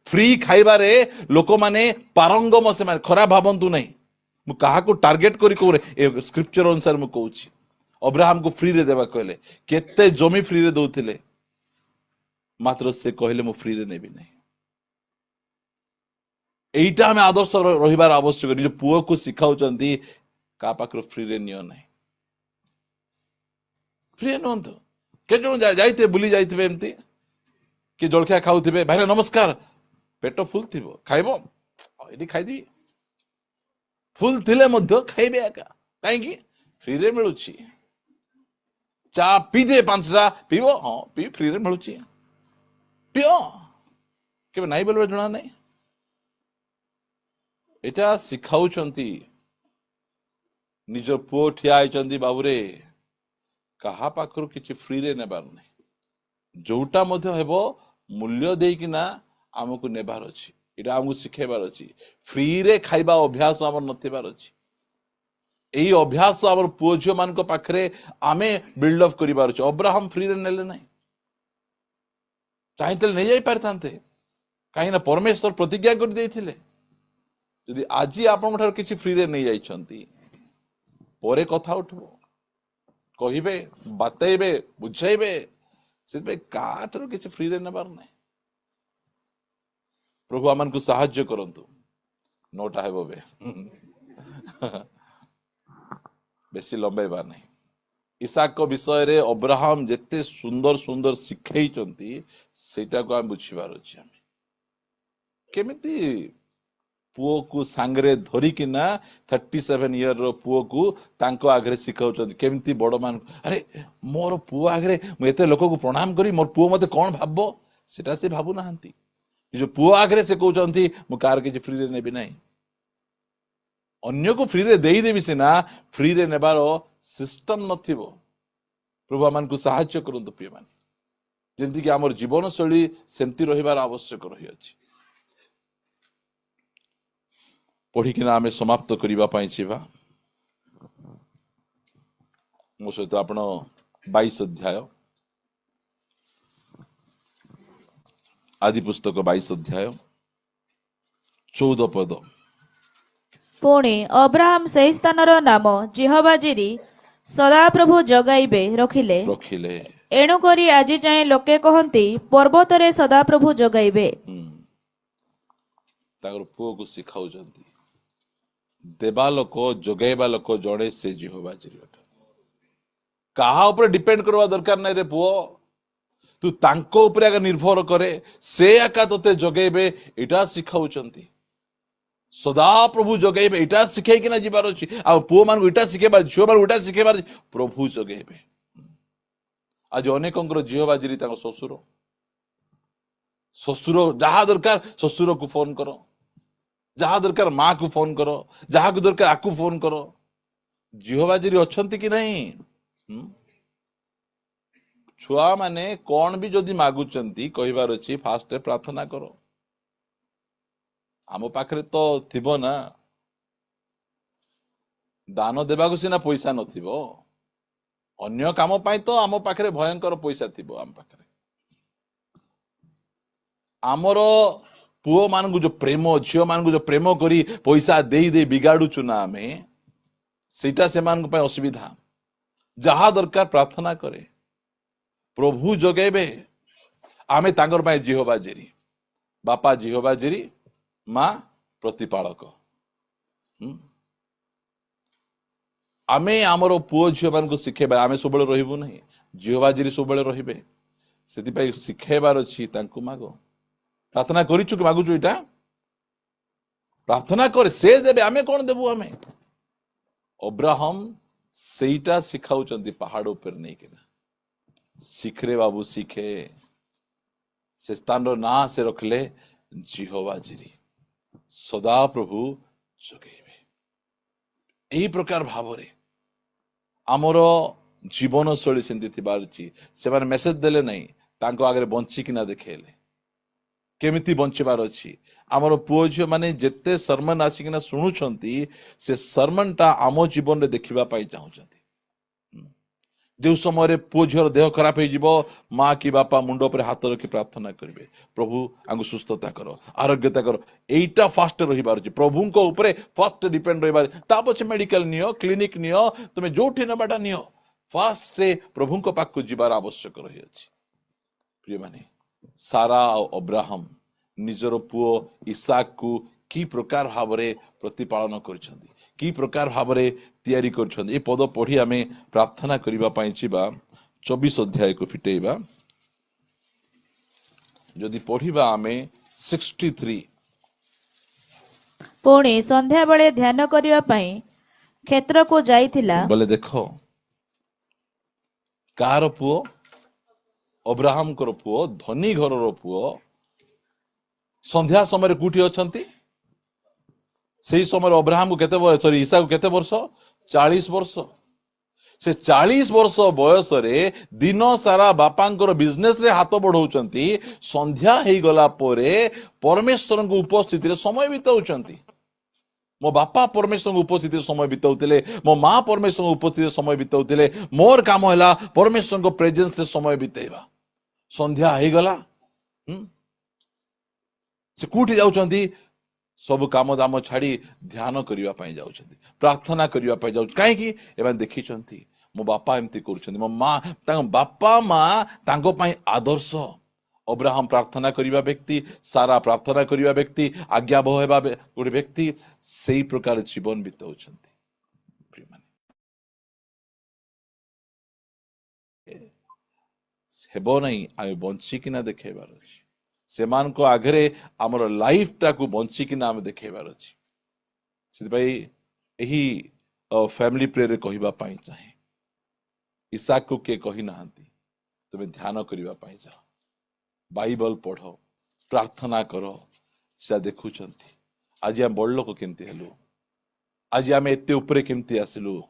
फ्री खाइबारे लोक माने पारंगम से माने खराब भावंतु नहीं मु कहा को टार्गेट करी कोरे स्क्रिप्चर अनुसार मु कहूची अब्राहम को फ्री रे देबा कहले केते जमी फ्री रे दउथिले मात्र से कहले मु फ्री रे नेबी नहीं एइटा हमें आदर्श रहिबार आवश्यक निज पुओ को सिखाउचंती का पाखर फ्री रे नियो नहीं फ्री नुहतु केते जण जाइते बुली जाइते एमती कि जलखिया खाऊे भाई नमस्कार पेट फुल थी खाइब ये खाईदेवी फुल थिले मध्य खाइबे एका कहीं फ्री रे मिलू चा पीदे 5टा पीब हाँ पी फ्री रे मिलू पिओ के नाई बोल जना नहीं एटा शिखाउचंती निज पुओ ठिया आइचंती बाबूरे कहा पाखरु किछि फ्री रे नेबार नहीं जोटा मध्य हेबो मूल्य देकिना आमको नेबार अछि इटा आमको शिखेबार अछि फ्री रे खाइबा अभ्यास हमर नथिबार अछि एई अभ्यास हमर पुओ झियो मान को पाखरे आमे बिल्ड अप करिबार अछि अब्राहम फ्री रे नेले नहीं चाहिते नहीं जाई पारथांते कहीं ना परमेश्वर प्रतिज्ञा कर देथिले यदि आज आपण ठार किछि फ्री रे नहीं जाइछंती परे कथा उठबो कहिबे बातेबे बुझाइबे से काठर किछि फ्री रे नेबार नहीं प्रभु आमन को साहाय्य करंतु नोटा हेबो बे बेसी लंबाइबा नहीं इसाक को विषय रे अब्राहम जेते सुंदर सुंदर शिखैचंती सेटा को हम बुझिबार अछि हम केमिति पुओ को सांगरे धरी किना 37 इयर रो पुओ को तांको आगरे शिखाउचंती केमिति बड़ मान अरे मोर पुओ आगरे म एते लोक को प्रणाम करी मोर पुओ मते कोन भाबबो सेटा से भाबु नाहंती जो पुओ आगरे से कहउचंती म कार के फ्री रे नेबी नहीं अन्य को फ्री रे देई देबी सिना फ्री रे नेबारो सिस्टम नथिबो प्रभु आमान को साहाय्य करंतु प्रिय माने जेंति कि हमर जीवन शैली सेंति रहिबार आवश्यक रही अछि पढ़ी किना आमे समाप्त करिबा पई छिबा मो सहित आपण 22 अध्याय आदि पुस्तक 22 अध्याय 14 पद पुणी अब्राहम से स्थानर नाम जिहबाजिरी सदा प्रभु जगाइबे रखिले रखिले एणु करी आज जाए लोके कहंती पर्वत रे सदा प्रभु जगाइबे ताकर पुओ को सिखाउचंती देबा लोक जगाइबा लोक जड़े से जिहबाजिरी कहा ऊपर डिपेंड करवा दरकार नहीं रे पुओ तू तांको ऊपर अगर निर्भर करे से आका तोते जगेबे इटा सिखाउचंती सदा प्रभु जगेबे इटा सिखाई किना जीवार अछि आ पुओ मान इटा सिखेबार झियो मान इटा सिखेबार प्रभु जगेबे आज अनेकंकर जिहबाजिरी तांको ससुर जहा दरकार ससुर को फोन करो जहा दरकार माँ को फोन करो जहा को दरकार आकु फोन करो जिहबाजिरी अछंती कि नहीं छुआ माने कौन भी जदि मागुचंती कहिबार अछि फास्ट प्रार्थना करो आम पाखरे तो थिबो ना दान देबाकु सिना पैसा नथिबो अन्य काम पाई तो आम पाखरे भयंकर पैसा थिबो आम पाखरे आमर पुओ मान को जो प्रेम झियो मान को जो प्रेम करी पैसा देई दे बिगाड़ुचु ना आमे सेटा से मान को पाई असुविधा जहा दरकार प्रार्थना करे प्रभु जगेबे आमे तांगर पाई जिहबाजिरी बापा जिहबाजिरी माँ प्रतिपालक आमे आमर पुओ झियो मान को शिखेबा आमे सबले रहिबु नहीं जिहबाजिरी सबले रहिबे सेति पाई शिखेबार अछि तांको मागो प्रार्थना करिछु कि मागुछु इटा प्रार्थना करे से देबे आमे कोन देबु आमे अब्राहम सेटा सिखाउचंती पहाड़ ऊपर नहीं केना सीख रे बाबू सीखे से स्थान रो ना से रखले जिहबाजिरी सदा प्रभु जगेबे एही प्रकार भावरे आमर जीवन शैली सेंति थिबार अछि से माने मेसेज देले नहीं तांको आगे बंची किना देखेले केमिति बंचबार अछि आमर पुओ झियो माने जेते सरमन आसिकिना सुनुछंती से सरमन टा आमो जीवन रे देखिबा पाई चाहुचंती जो समय पुओ झियर देह खराब हो जिवो माँ की बापा मुंड पर हाथ रखी प्रार्थना करेंगे प्रभु आंगु सुस्थता करो आरोग्यता करो एटा फास्ट रहिबार अछि प्रभु को ऊपर फास्ट डिपेंड रहिबार ता पछे मेडिकल नियो क्लिनिक नियो तुमे जोठी नबाटा नियो फास्ट रे प्रभु को पाक को जिबार आवश्यक रही अछि प्रिय माने सारा अब्राहम निजर पुओ इसाक को की प्रकार भावरे प्रतिपालन करिसंती कि प्रकार भाव तैयारी कर पद पढ़ी आम प्रार्थना करने 24 अध्याय को फिटेबा जदि पढ़िबा आमे 63 पुणी संध्या बेले ध्यान करिवा पई क्षेत्र को जाइथिला बोले देखो कार पुओ अब्राहम कर पुओ धनी घर रो पुओ संध्या समय कोठी अछंती सेही समय अब्राहम को केते सॉरी ईसा को केते वर्ष 40 वर्ष से 40 वर्ष बयस रे दिन सारा बापांकर बिजनेस रे हाथ बढ़ाउचंती संध्या हेई गला परे परमेश्वर को उपस्थिति रे समय बिताउचंती मो बापा परमेश्वर को उपस्थिति समय बिताउतिले मो माँ परमेश्वर को उपस्थिति समय बिताउतिले मोर काम हैला परमेश्वर को प्रेजेंस रे समय बितेबा संध्या हेई गला से कोठी जाउचंती सब काम दाम छाड़ी ध्यान करने पाई जाउछंती प्रार्थना करने पाई जाउछ काहे कि एबा देखिछंती मो बापा एमती करूछंती मो माँ तांग बापा माँ तांको पाई आदर्श अब्राहम प्रार्थना करिवा व्यक्ति सारा प्रार्थना करिवा व्यक्ति आज्ञाबह हेबा गोटे व्यक्ति सेही प्रकार जीवन बिताउछंती प्रिय माने हेबो नहीं आमे बंची किना देखेबार अछि सेमान को आगरे आमर लाइफ टाकू बंची किना आमे देखेबार अछि सिद्धि भाई एही फैमिली प्रेयर कहिबा पाई चाहे इसाक को के कहि नाहंती तुमे ध्यान करिबा पाई जाओ बाइबल पढ़ो प्रार्थना करो से देखुचंती आज हम बड़ लोक केमती हेलु आज आम एते ऊपर केमती आसिलु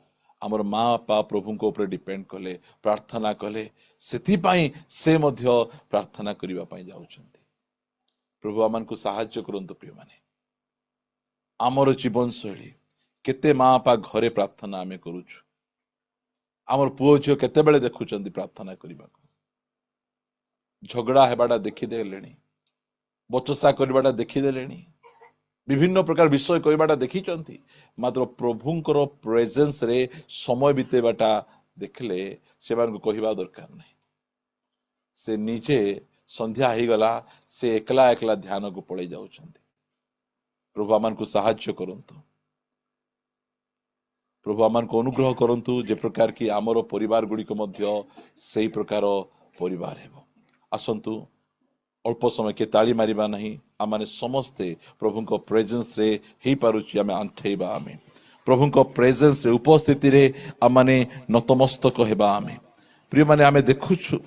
आमर माँ बापा प्रभु को ऊपर डिपेंड कले प्रार्थना कले सेथिपाई से मध्य प्रार्थना करिबा पाई जाउचंती प्रभु आमान को साहाय्य करंतु प्रिय माने आमर जीवन शैली केते माँ बापा घरे प्रार्थना आमे करूछु आमर पुओ झियो केते बेले देखुचंती प्रार्थना करिबा झगड़ा हेबाडा देखि देलेनी बचसा करबाडा देखि देलेनी विभिन्न प्रकार विषय कहबाटा देखिचंती मात्र प्रभुंकर प्रेजेंस रे समय बितेबाटा देखले सेमान को कहबा दरकार नहीं से नीचे संध्या ही गला से एकला एकला ध्यान को पड़े जाउछंती प्रभु आमान को साहाय्य करंतु प्रभु आमान को अनुग्रह करंतु जे प्रकार की आमर परिवार गुडी को मध्य सेही प्रकार परिवार हेबो आसंतु अल्प समय के ताली मारिबा नहीं आमाने समस्ते प्रभु को प्रेजेंस रे ही पारुची आमे अंठेबा आमे प्रभु को प्रेजेंस रे उपस्थिति रे आमाने नतमस्तक हेबा आमे प्रिय माने आमे देखुछु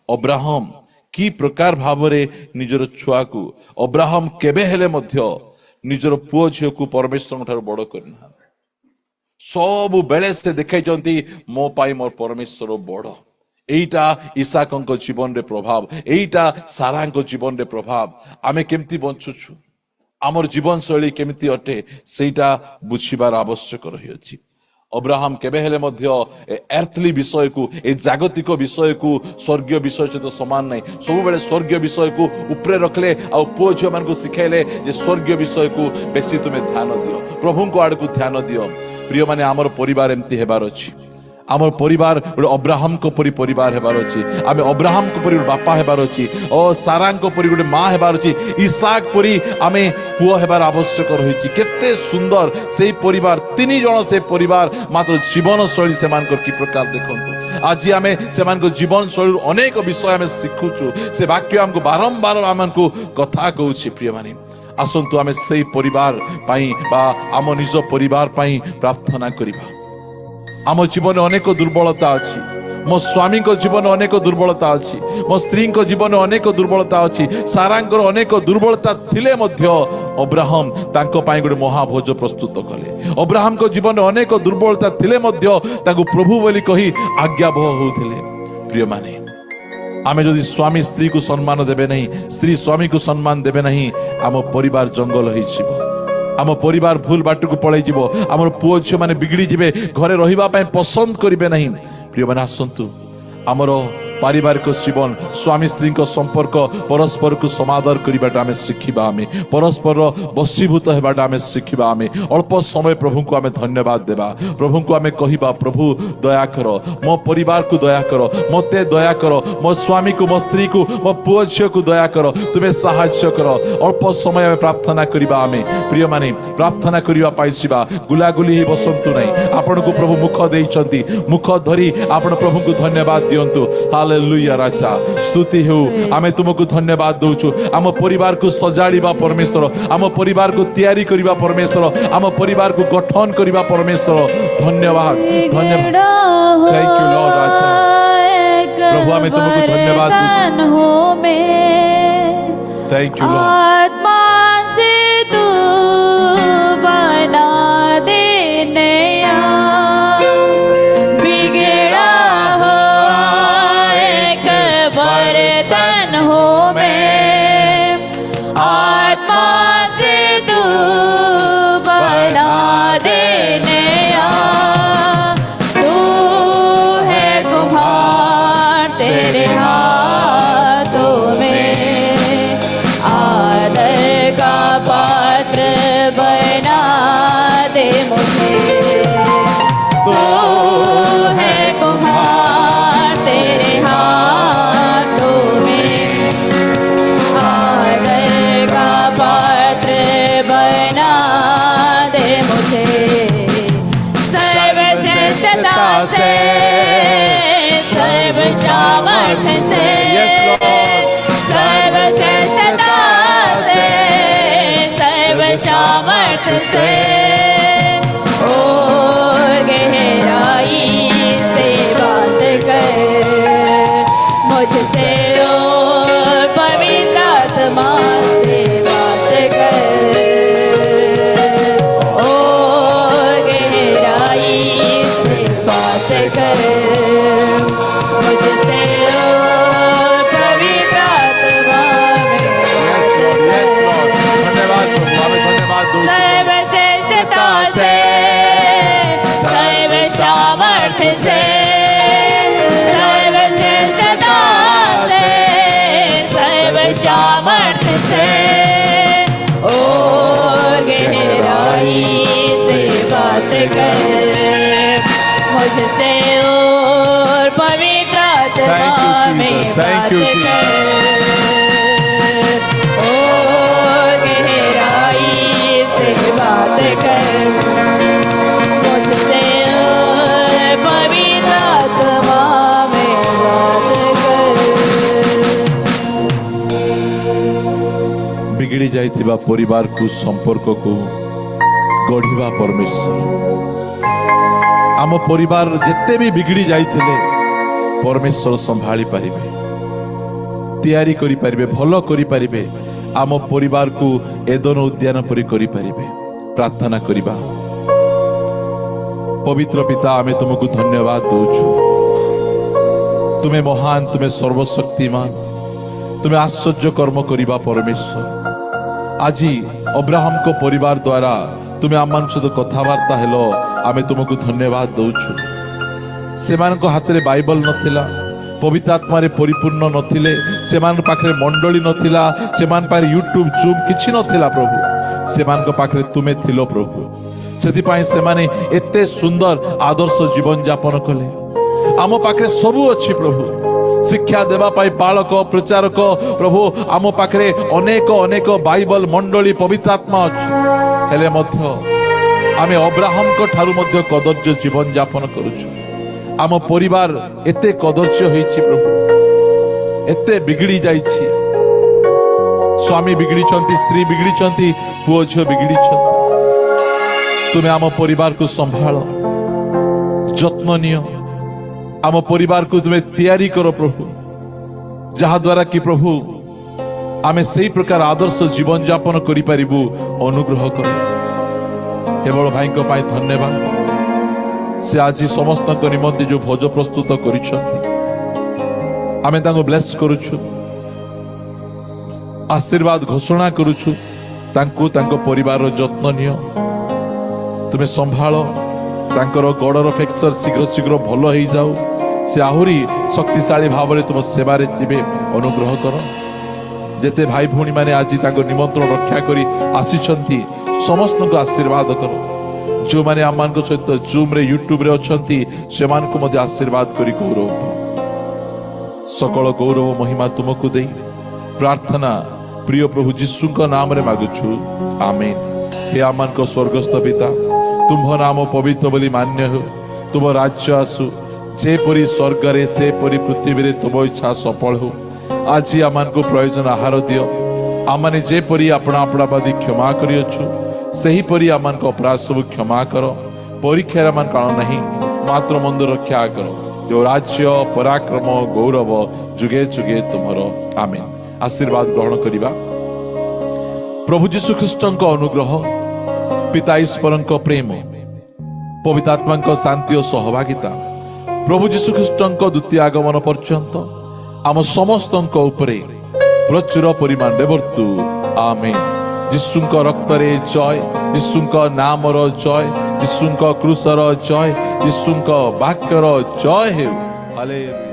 अब्राहम की प्रकार भावरे निजर छुआ को अब्राहम केबे हेले मध्य निजर पुओ झियो को परमेश्वर ठार बड़ करना सब बेले से देखाइचंती मो पाई मोर परमेश्वर बड़ एईटा इसाकंको जीवन रे प्रभाव एईटा सारांको जीवन रे प्रभाव आमे केमती बंचुछु आमर जीवन शैली केमती अटे सेईटा बुझिबार आवश्यक रही अछि अब्राहम केबे हेले मध्य एर्थली विषय को ए जागतिक विषय को स्वर्गीय विषय से तो समान नहीं सब बेले स्वर्गीय विषय को ऊपर रखले आ पुओ झियो मान को सिखाइले जे स्वर्गीय विषय को बेसी तुमे ध्यान दियो प्रभु को आड़ को ध्यान दियो प्रिय माने आमर परिवार एमती हेबार अछि आमर परिवार गोटे अब्राहम को परी परिवार हेबार अछि आमे अब्राहम को परी बापा हेबार अछि और सारा को परी गोटे माँ हेबार अछि इसाक परी आमे पुओ हेबार आवश्यक रहिछि केते सुंदर सेही परिवार तीन जण से परिवार मात्र जीवन शैली सेमान को की प्रकार देखंतु आज आमे सेमान को जीवन शैली अनेक विषय आमे सिखुछु से वाक्य हमको बारंबार आमान को कथा कहउछि प्रिय माने आसंतु आमे सेही परिवार पाई बा आम निज परिवार पाई प्रार्थना करिबा आम जीवन अनेक दुर्बलता अच्छी मो स्वामी को जीवन अनेक दुर्बलता अच्छी मो स्त्री को जीवन अनेक दुर्बलता अच्छी सारांकर अनेक दुर्बलता थिले मध्य अब्राहम तांको पाई गोटे महाभोज प्रस्तुत कले अब्राहम को जीवन अनेक दुर्बलता थिले मध्य तांको प्रभु बोली कही आज्ञाबह होउथिले प्रिय माने आमे जदि स्वामी स्त्री को सम्मान देबे नहीं स्त्री स्वामी को सम्मान देबे नहीं आम परिवार जंगल होई छिबो आम परिवार भूल बाट को पड़े जीवो आमर पुओ झियो माने बिगड़ी जिवे घरे रहिबा पय पसंद करिवे नहीं प्रिय माने आसंतु आमर पारिवारिक जीवन स्वामी स्त्री संपर्क परस्पर को समादर करवाटा आम शिखा आम परस्पर बसीभूत होगाटा आम शिखा आम अल्प समय प्रभु को आम धन्यवाद देवा प्रभु को आम कहवा प्रभु दया कर मो परिवार को दया कर मते दया कर मो स्वामी को मो स्त्री को मो पुओ झील को दया कर तुम्हें साहाय्य कर अल्प समय आम प्रार्थना करवा आम प्रिय माने प्रार्थना करवा पाइबा गुलागुली ही बसंतु नहीं आपण को प्रभु मुख देइचंती मुख धरी आपण प्रभु को धन्यवाद दियंतु हालेलुया राजा स्तुति हो आमे तुमको धन्यवाद दउछु आम परिवार को सजाड़ीबा परमेश्वर आम परिवार को तैयारी करबा परमेश्वर आम परिवार को गठन करबा परमेश्वर धन्यवाद धन्यवाद थैंक यू लॉर्ड राजा प्रभु आमे तुमको धन्यवाद दउछु थैंक यू लॉर्ड आत्मा से तू बना दे नया बिगड़ा हो एक बर्तन हो मैं आत्मा से तू बना दे नया तू है कुम्हार तेरे हाथों में आदर का पात्र बना दे मुझे तू है कुम्हार तेरे हाथों में आदर का पात्र बना दे मुझे सर्वश्रेष्ठता से सर्व सामर्थ्य से सर्वश्रेष्ठता से सर्व सामर्थ्य से और गहराई से बात कर मुझसे और पवित्र आत्मा से बात कर और गहराई से बात कर मुझसे और पवित्र आत्मा में धन्यवाद सर्वश्रेष्ठता से सर्व सामर्थ्य से सर्वश्रेष्ठता से सर्व सामर्थ्य से और गहराई से बात कर मुझसे और पवित्र आत्मा में बात कर और गहराई से बात कर मुझसे और पवित्र आत्मा में बात कर बिगड़ी जाइथिबा परिवार को संपर्क को गढ़िबा परमेश्वर आम परिवार जिते भी बिगड़ी जाइथिले परमेश्वर संभाली पारिबे तैयारी करि पारिबे भलो करि पारिबे आम परिवार को एदन उद्यान परि करि पारिबे प्रार्थना करिबा पवित्र पिता आमे तुमको धन्यवाद दउछु तुम्हें महान तुम्हें सर्वशक्तिमान तुम्हें आश्चर्य कर्म करिबा परमेश्वर आज अब्राहम को परिवार द्वारा तुम्हें आम सहित कथबार्ता हेलो आमे तुमको धन्यवाद दउछु सेमानक हाथ में बाइबल नथिला पवित्र आत्मा रे परिपूर्ण नथिले सेमान पाखरे मंडली नथिला सेमान पाखरे यूट्यूब जूम किछि नथिला प्रभु सेमान पाखरे तुमे थिलो प्रभु सेति पाई सेमाने एते सुंदर आदर्श जीवन यापन कले आम पाखरे सबु अछि प्रभु शिक्षा देवा पाई बालक प्रचारक प्रभु आम पाखरे अनेक अनेक बाइबल मंडली पवित्र आत्मा अछि हेले मध्य आमे अब्राहम को ठारू मध्य कदर्य जीवन यापन करूछु आम परिवार एते कदर्य होईछि प्रभु एते बिगड़ी जाइछि स्वामी बिगड़ी स्त्री बिगड़ी पुओ झियो बिगड़ी तुम्हें आम परिवार को संभाल जत्न नियो आम परिवार को तुम्हें तैयारी करो प्रभु जहा द्वारा कि प्रभु आमे सही प्रकार आदर्श जीवन यापन करि परिबु अनुग्रह करो केवल भाई को पाई धन्यवाद से आज समस्त निमंते जो भोज प्रस्तुत करिसंती आमे तांको ब्लेस करूछु आशीर्वाद घोषणा करूछु तांको तांको परिवार रो जत्न नियो तुम्हें संभालो तांकर गड़र फ्रैक्चर शीघ्र शीघ्र भल हो जाऊ से आहुरी शक्तिशाली भाव में तुम सेवारे जीवे अनुग्रह कर। जेते भाई भौणी माने आज ताको निमंत्रण रक्षा करी आसीछंती समस्त को आशीर्वाद कर। जो माने आमान को सहित जूम रे यूट्यूब रे अछंती सेमान को मध्य आशीर्वाद करी गौरव। सकल गौरव महिमा तुमको दे प्रार्थना प्रिय प्रभु यीशु का नाम रे मागुछु आमीन। हे आमान को स्वर्गस्थ पिता तुम नाम पवित्र बोली मान्य हो। तुम राज्य आसु जेपरी स्वर्ग रे से परी पृथ्वी रे तुम इच्छा सफल हो। आज आमान को प्रयोजन आहार दियो। आमाने जेपरी अपना अपराधी क्षमा करियछु सही परी आमान को अपराध सब क्षमा करो। परीक्षा आमान काल नहीं मात्र मंद रक्षा करो। जो राज्य पराक्रम गौरव जुगे जुगे तुमरो आमीन। आशीर्वाद ग्रहण करिबा। प्रभु यीशु ख्रीष्टଙ୍କ अनुग्रह पिता ईश्वरଙ୍କ प्रेम पवित्र आत्माଙ୍କ शांति और सहभागिता प्रभु यीशु ख्रीष्टଙ୍କ द्वितीय आगमन पर्यंत आम समस्तଙ୍କ उपरे प्रचुर परिमाण रे वर्तु आमीन। यीशुଙ୍କ रक्तरे जय, यीशुଙ୍କ नामर जय, यीशुଙ୍କ क्रूसर जय, यीशुଙ୍କ वाक्यर जय हेउ। हालेलुया।